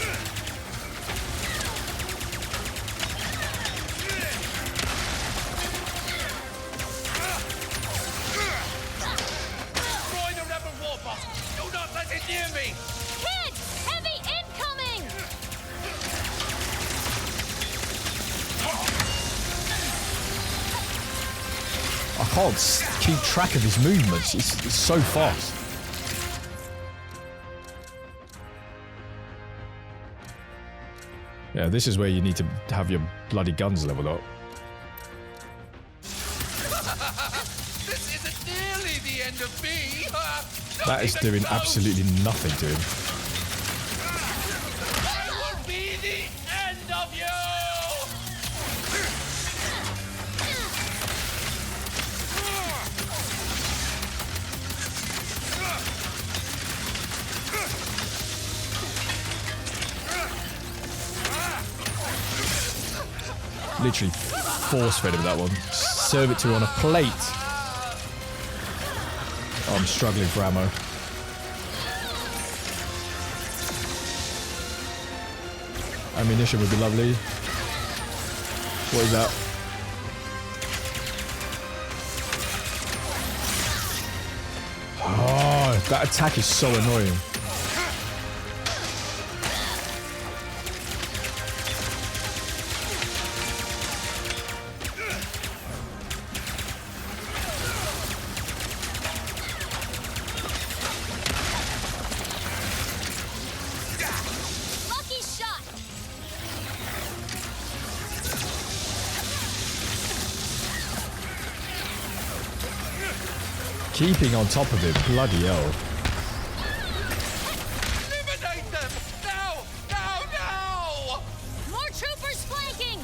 Destroy the rebel warboss! Do not let it near me! Kid! Heavy incoming! I can't keep track of his movements. It's so fast. Yeah, this is where you need to have your bloody guns leveled up. This isn't nearly the end of me! That is doing absolutely nothing to him. That will be the end of you! Literally force-fed him that one. Serve it to her on a plate. Oh, I'm struggling for ammo. Ammunition would be lovely. What is that? Oh, that attack is so annoying. Lucky shot! Keeping on top of it, bloody hell. Eliminate them! Now! Now! Now! More troopers flanking!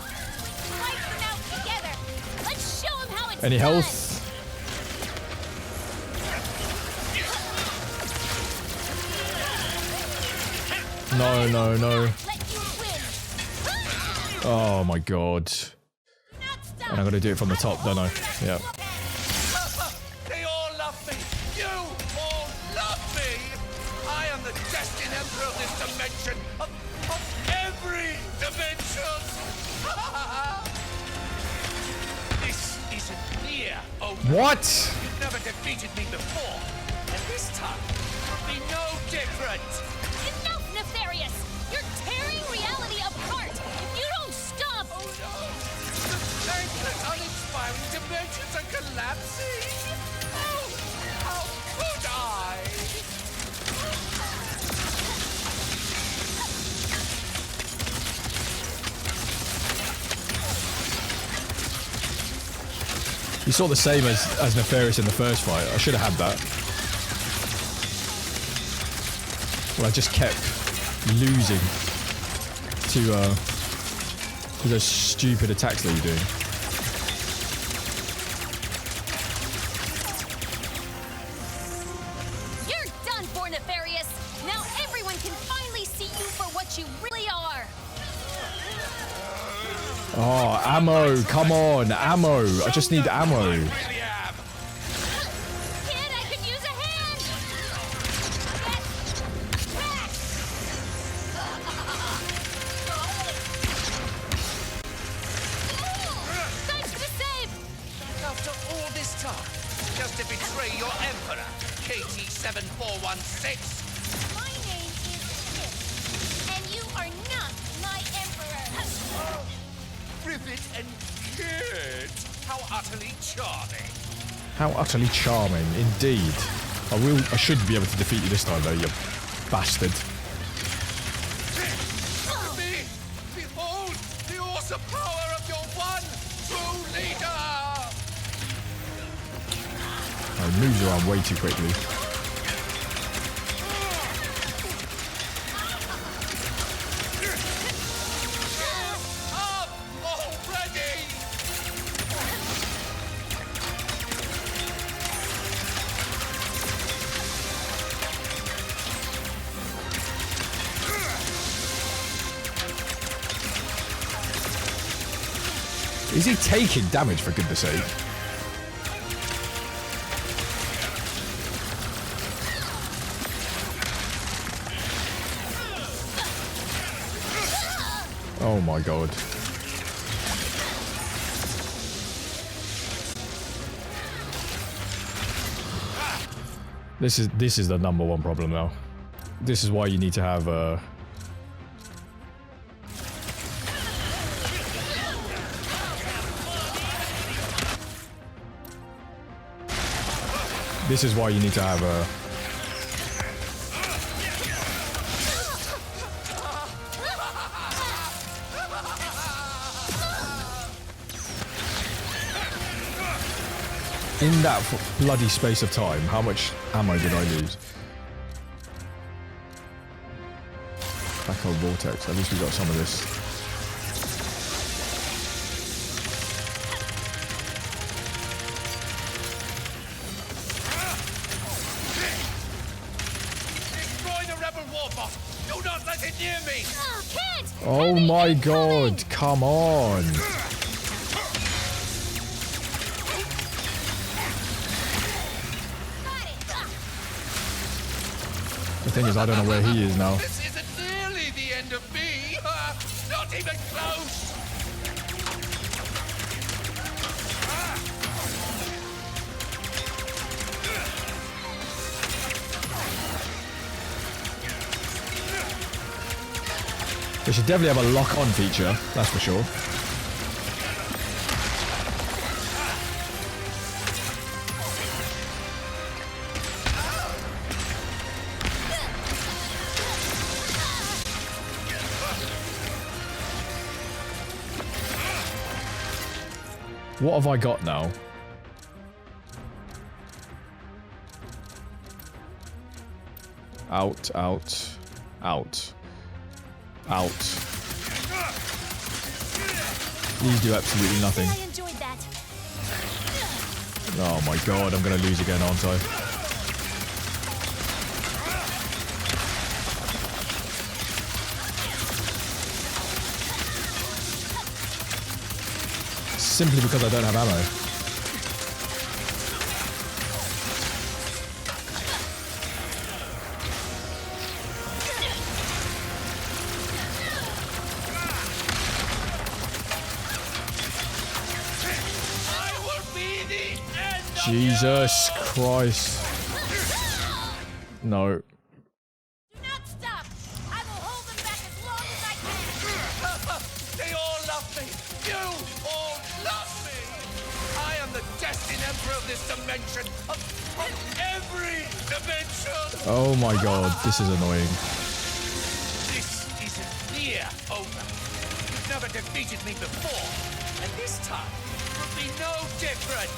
Fight them out together! Let's show them how it's Any done! health? No, no, no. Oh my god. And I'm gonna do it from the top, don't I? Yeah. They all love me! You all love me! I am the destined emperor of this dimension! Of every dimension! This isn't near over. What? You've never defeated me before, and this time will be no different! Enough, Nefarious! You're tearing reality apart! If you don't stop... Oh no! The thankless, uninspiring dimensions are collapsing! Oh, how could I? You saw the same as Nefarious in the first fight. I should have had that. Well, I just kept losing to those stupid attacks that you're doing. You're done for, Nefarious! Now everyone can finally see you for what you really are! Oh, ammo! Come on, ammo! I just need ammo. Kid, I could use a hand! Thanks for the save! After all this time, just to betray your emperor, KT-7416. My name is Kit, and you are not my emperor. Rivet and Kit! How utterly charming! How utterly charming, indeed. I should be able to defeat you this time, though, you bastard. Me! Behold the awesome power of your one true leader! Oh, he moves around way too quickly. Up already! Is he taking damage, for goodness sake? Oh my god. This is the #1 problem now. This is why you need to have This is why you need to have in that bloody space of time, how much ammo did I lose? Echo Vortex, at least we got some of this. Destroy the rebel warbot! Do not let it near me! Oh, kid! Oh my god, come on! The thing is, I don't know where he is now. This isn't nearly the end of me! Not even close! They should definitely have a lock-on feature, that's for sure. What have I got now? Out, out, out, out. These do absolutely nothing. I enjoyed that. Oh my god, I'm gonna lose again, aren't I? Simply because I don't have ammo. Jesus Christ. No. Do not stop! I will hold them back as long as I can! They all love me! You all love me! I am the destined emperor of this dimension! Of every dimension! Oh my god, this is annoying. This isn't near over. You've never defeated me before, and this time will be no different!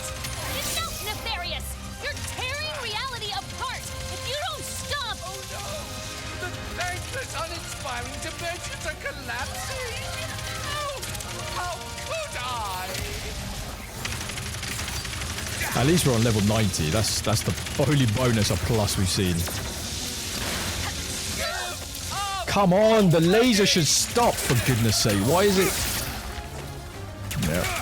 Enough, Nefarious! You're tearing reality apart! If you don't stop... Oh no! The thankless, uninspiring dimensions are collapsing! How could I? At least we're on level 90. That's the only bonus or plus we've seen. Come on, the laser should stop, for goodness sake. Why is it... Yeah.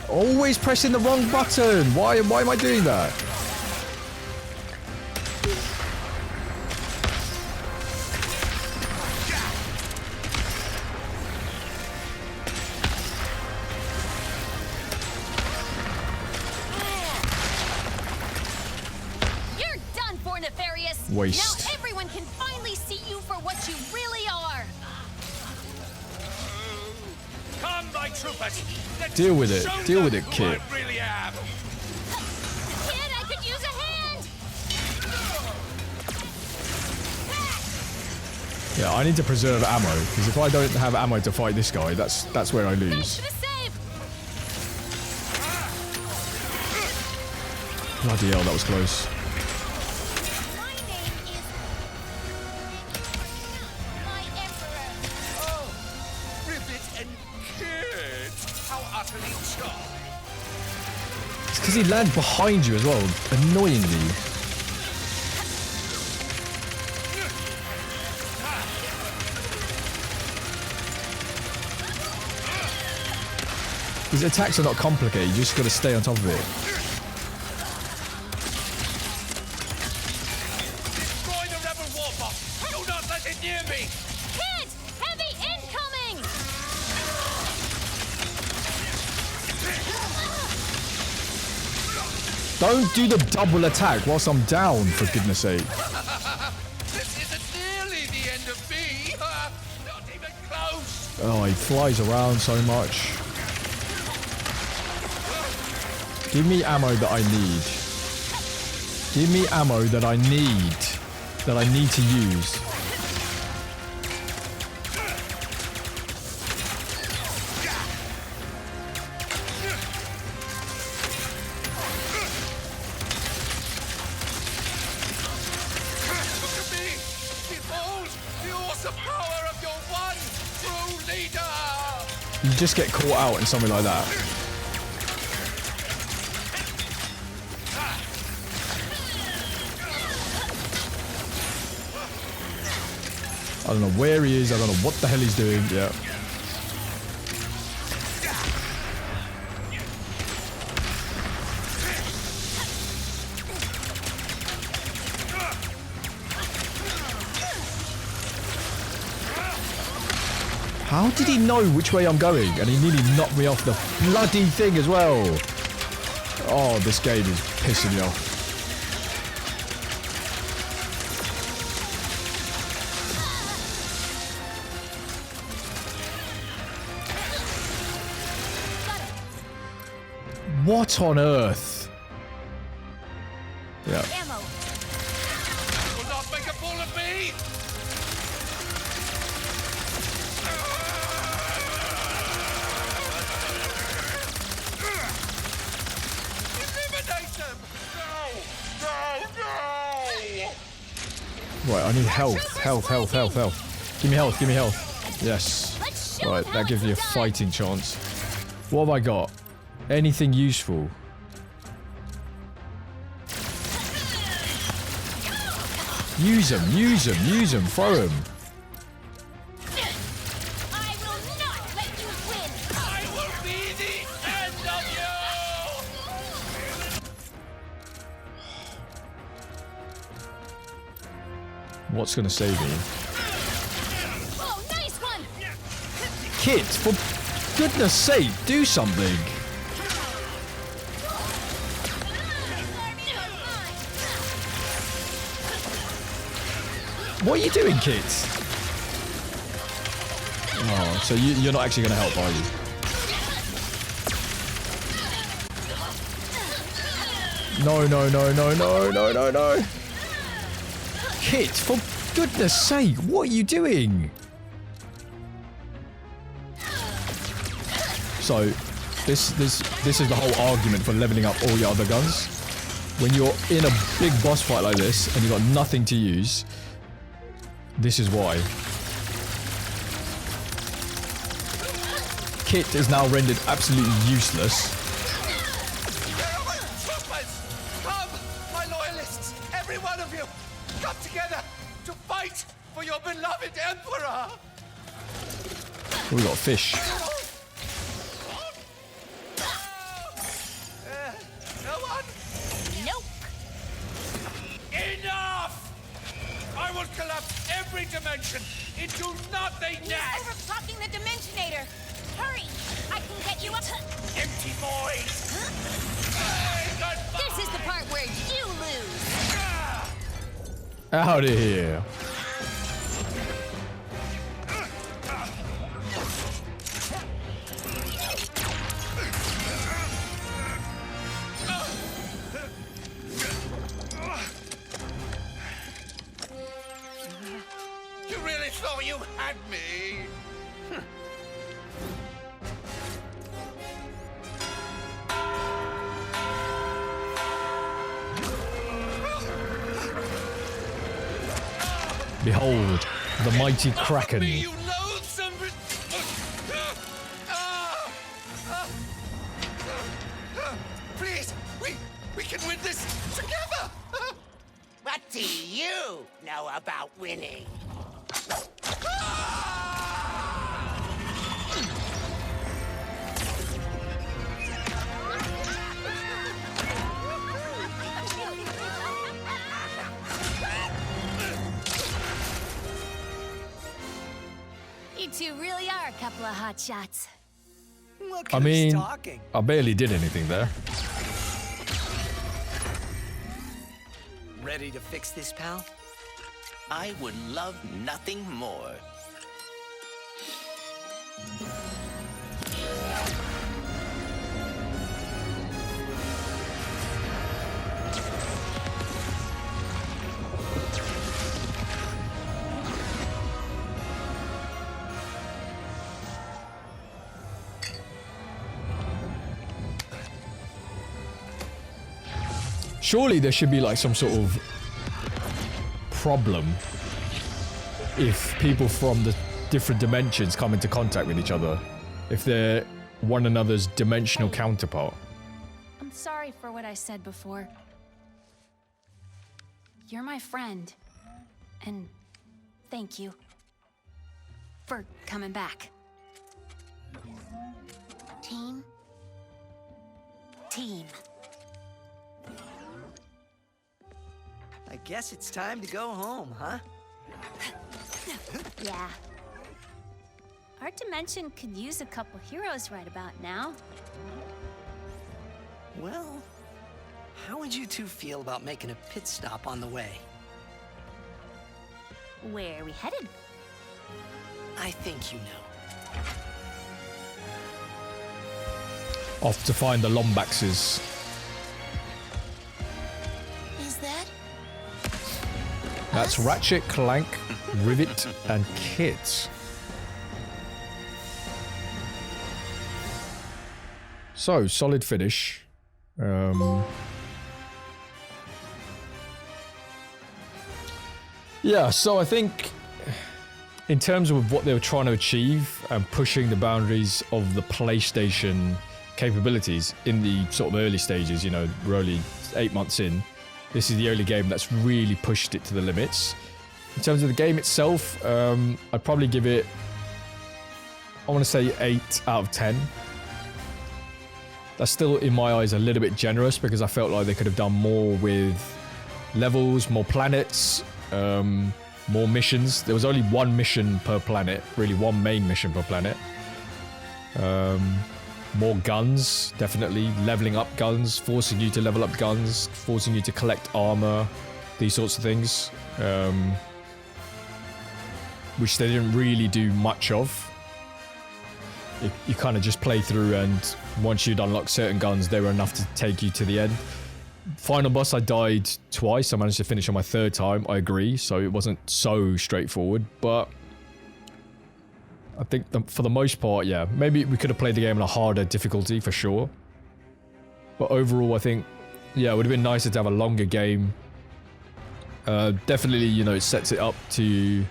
Always pressing the wrong button. Why am I doing that? You're done for, Nefarious! Waste. Now everyone can finally see you for what you really are! Come, my troopers! Let's Deal with it. show Deal them with it, who kid. I really am! Kid, I could use a hand! Yeah, I need to preserve ammo, because if I don't have ammo to fight this guy, that's where I lose. To the save! Bloody hell, that was close. My name is my emperor. Oh, Ribbit and Kid! How utterly charming! It's because he lands behind you as well, annoyingly. His attacks are not complicated, you just gotta stay on top of it. Destroy the rebel warpath! Do not let it near me! Kid! Heavy incoming! Don't do the double attack whilst I'm down, for goodness sake. This isn't nearly the end of me! Not even close! Oh, he flies around so much. Give me ammo that I need. Give me ammo that I need. That I need to use. Look at me! Behold the awesome power of your one true leader! You just get caught out in something like that. I don't know where he is, I don't know what the hell he's doing, yeah. How did he know which way I'm going? And he nearly knocked me off the bloody thing as well. Oh, this game is pissing me off. What on earth? Yeah. Ammo. Will not make a fool of me! Eliminate them! No! Right, I need health. Health. Give me health, give me health. Yes. Right, that gives me a fighting chance. What have I got? Anything useful? Use them, throw them. I will not let you win! I will be the end of you! What's gonna save me? Oh, nice one! Kit, for goodness sake, do something. What are you doing, Kit? Oh, so you're not actually gonna help, are you? No. Kit, for goodness sake, what are you doing? So, this is the whole argument for leveling up all your other guns. When you're in a big boss fight like this and you've got nothing to use, this is why. Kit is now rendered absolutely useless. Where are my troopers? Come, my loyalists, every one of you, come together to fight for your beloved Emperor! We got fish. No one? Nope. Enough! I will collapse every dimension into nothingness! He's overclocking the Dimensionator. Hurry! I can get you up. Empty voids! Hey, goodbye! This is the part where you lose. Out of here. You really thought you had me? Behold, the mighty Kraken. Me, you loathsome... Please, know about winning. You two really are a couple of hot shots. I mean, I barely did anything there. Ready to fix this, pal? I would love nothing more. Surely there should be like some sort of problem if people from the different dimensions come into contact with each other, if they're one another's dimensional counterpart. I'm sorry for what I said before. You're my friend. And thank you for coming back. Team? Team. I guess it's time to go home, huh? Yeah. Our dimension could use a couple heroes right about now. Well, how would you two feel about making a pit stop on the way? Where are we headed? I think you know. Off to find the Lombaxes. Is that? That's Ratchet, Clank, Rivet, and Kit. So, solid finish. Yeah, so I think in terms of what they were trying to achieve and pushing the boundaries of the PlayStation capabilities in the sort of early stages, you know, we're only 8 months in. This is the only game that's really pushed it to the limits. In terms of the game itself, I'd probably give it, I want to say 8 out of 10. That's still, in my eyes, a little bit generous because I felt like they could have done more with levels, more planets, more missions. There was only one mission per planet, really one main mission per planet. More guns, definitely. Leveling up guns, forcing you to level up guns, forcing you to collect armor, these sorts of things. Which they didn't really do much of. You kind of just play through, and once you'd unlock certain guns, they were enough to take you to the end. Final boss, I died twice. I managed to finish on my third time, I agree, so it wasn't so straightforward, but I think for the most part, yeah, maybe we could have played the game on a harder difficulty for sure. But overall, I think, yeah, it would have been nicer to have a longer game. Definitely, you know, it sets it up to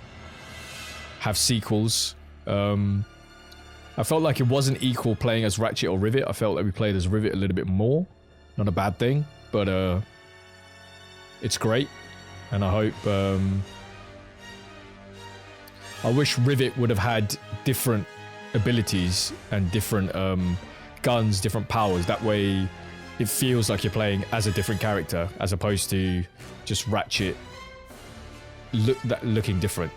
have sequels. I felt like it wasn't equal playing as Ratchet or Rivet. I felt like we played as Rivet a little bit more. Not a bad thing, but it's great. And I hope... I wish Rivet would have had different abilities and different guns, different powers. That way it feels like you're playing as a different character as opposed to just Ratchet looking different.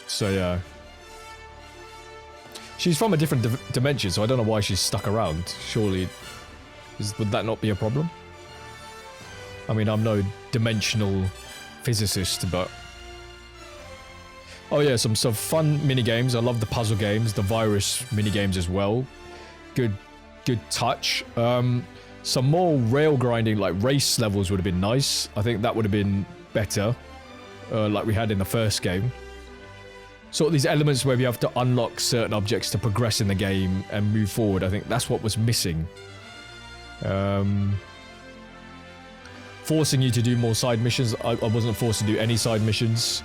So yeah. She's from a different dimension, so I don't know why she's stuck around. Surely, would that not be a problem? I mean, I'm no dimensional physicist, but... Oh yeah, some fun mini-games. I love the puzzle games, the virus mini-games as well. Good touch. Some more rail grinding, like race levels would have been nice. I think that would have been better, like we had in the first game. Sort of these elements where we have to unlock certain objects to progress in the game and move forward. I think that's what was missing. Forcing you to do more side missions. I wasn't forced to do any side missions.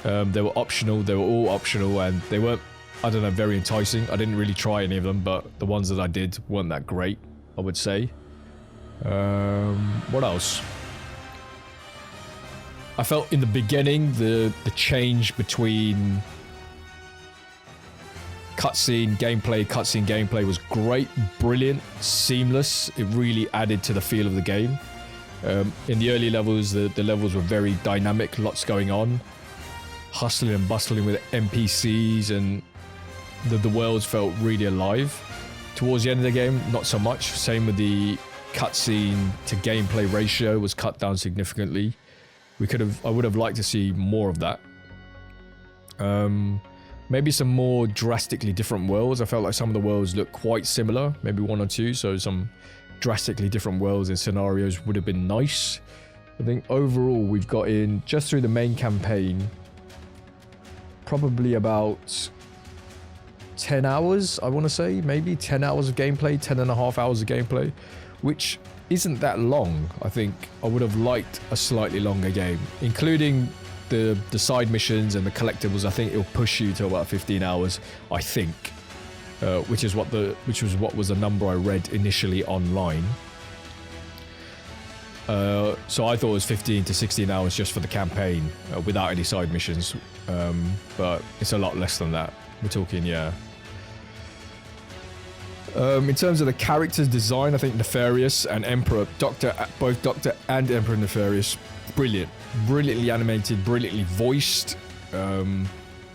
They were optional. They were all optional, and they weren't, I don't know, very enticing. I didn't really try any of them, but the ones that I did weren't that great, I would say. What else? I felt in the beginning the change between cutscene gameplay was great, brilliant, seamless. It really added to the feel of the game. In the early levels, the levels were very dynamic, lots going on, hustling and bustling with NPCs, and the worlds felt really alive. Towards the end of the game, not so much. Same with the cutscene to gameplay ratio was cut down significantly. I would have liked to see more of that. Maybe some more drastically different worlds. I felt like some of the worlds looked quite similar, maybe one or two, so some drastically different worlds and scenarios would have been nice. I think overall we've got in, just through the main campaign, probably about 10 hours, I want to say, maybe 10 hours of gameplay, 10 and a half hours of gameplay, which isn't that long. I think I would have liked a slightly longer game, including the side missions and the collectibles. I think it'll push you to about 15 hours, I think, which was what was the number I read initially online. So I thought it was 15 to 16 hours just for the campaign, without any side missions, but it's a lot less than that. We're talking, yeah. In terms of the characters' design, I think Nefarious and Emperor, both Doctor and Emperor Nefarious, brilliantly animated, brilliantly voiced.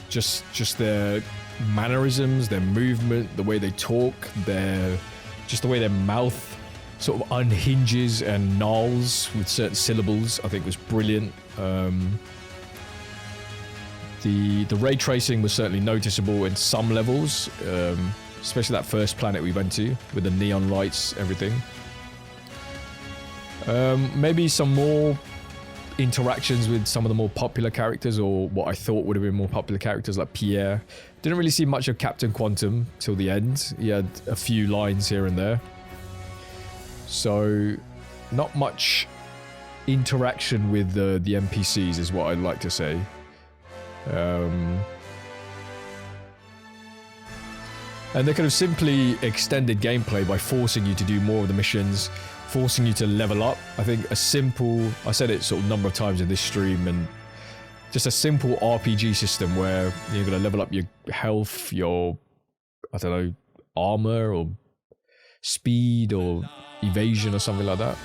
Just their mannerisms, their movement, the way they talk, just the way their mouth sort of unhinges and gnarls with certain syllables, I think was brilliant. The ray tracing was certainly noticeable in some levels, especially that first planet we went to with the neon lights, everything. Maybe some more interactions with some of the more popular characters, or what I thought would have been more popular characters, like Pierre. Didn't really see much of Captain Quantum till the end. He had a few lines here and there. So, not much interaction with the NPCs is what I'd like to say. And they could have simply extended gameplay by forcing you to do more of the missions, forcing you to level up. I think a simple, I said it sort of a number of times in this stream, and just a simple RPG system where you're going to level up your health, your, I don't know, armor or speed or evasion or something like that.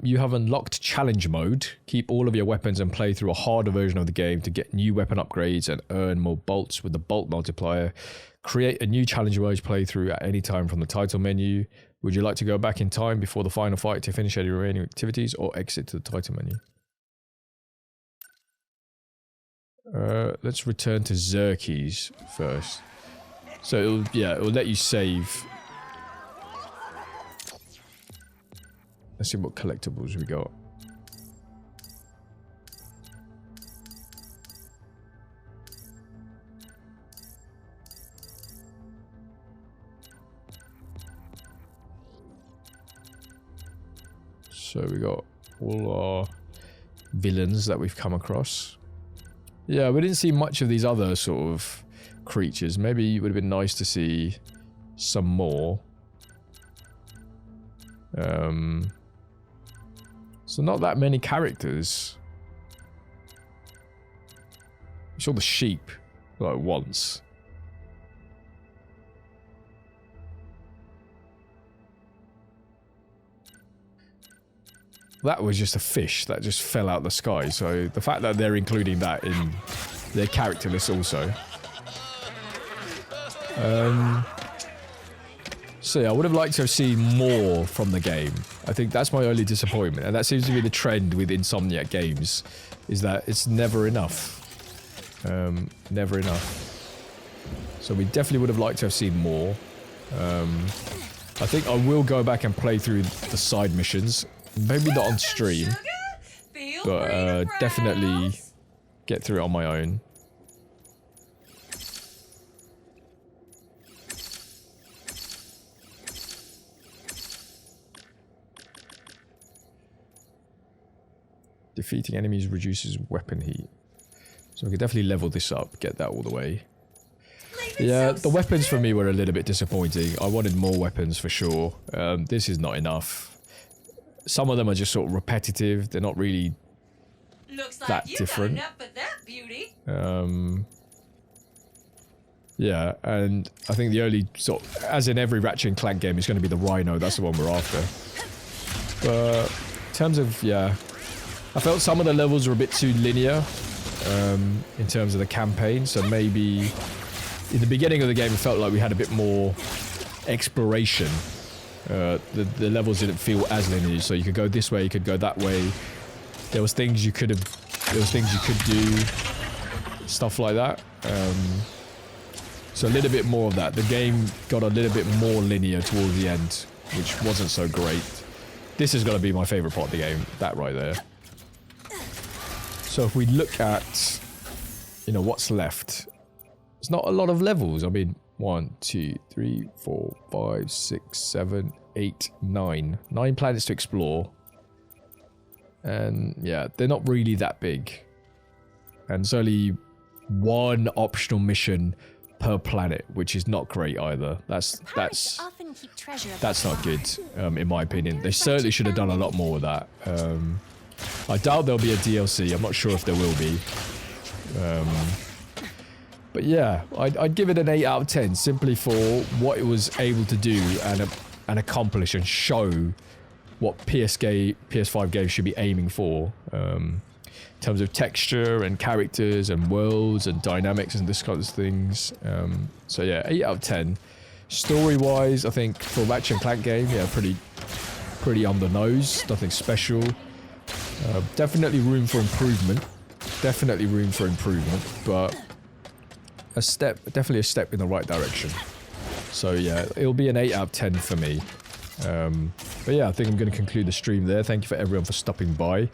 You have unlocked challenge mode. Keep all of your weapons and play through a harder version of the game to get new weapon upgrades and earn more bolts with the bolt multiplier. Create a new challenge mode playthrough at any time from the title menu. Would you like to go back in time before the final fight to finish any remaining activities, or exit to the title menu? Let's return to Xerxes first. So it'll let you save. Let's see what collectibles we got. So we got all our villains that we've come across. Yeah, we didn't see much of these other sort of creatures. Maybe it would have been nice to see some more. So not that many characters. We saw the sheep like once. That was just a fish that just fell out of the sky. So the fact that they're including that in their character list also. So yeah, I would have liked to have seen more from the game. I think that's my only disappointment, and that seems to be the trend with Insomniac games, is that it's never enough. Never enough. So we definitely would have liked to have seen more. I think I will go back and play through the side missions. Maybe not on stream, but definitely get through it on my own. Defeating enemies reduces weapon heat. So we could definitely level this up, get that all the way. Yeah, the weapons for me were a little bit disappointing. I wanted more weapons for sure. This is not enough. some of them are just sort of repetitive. They're not really Looks that like you different. got enough of that beauty. Yeah, and I think the only sort of, as in every Ratchet and Clank game, is going to be the Rhino. That's the one we're after. But in terms of, yeah, I felt some of the levels were a bit too linear in terms of the campaign. So maybe in the beginning of the game, it felt like we had a bit more exploration. The levels didn't feel as linear, so you could go this way, you could go that way. There was things you could do, stuff like that. So a little bit more of that. The game got a little bit more linear towards the end, which wasn't so great. This is going to be my favorite part of the game, that right there. So if we look at, you know, what's left, it's not a lot of levels. I mean, 1, 2, 3, 4, 5, 6, 7, 8, 9. 9 planets to explore. And yeah, they're not really that big. And it's only one optional mission per planet, which is not great either. That's not good, in my opinion. They certainly should have done a lot more with that. I doubt there'll be a DLC. I'm not sure if there will be. But yeah, I'd give it an 8 out of 10 simply for what it was able to do and accomplish and show what PS5 games should be aiming for. In terms of texture and characters and worlds and dynamics and this kind of things. So yeah, 8 out of 10. Story-wise, I think for a Ratchet and Clank game, yeah, pretty on the nose. Nothing special. Definitely room for improvement. But definitely a step in the right direction. So yeah, it'll be an 8 out of 10 for me. But yeah, I think I'm going to conclude the stream there. Thank you for everyone for stopping by.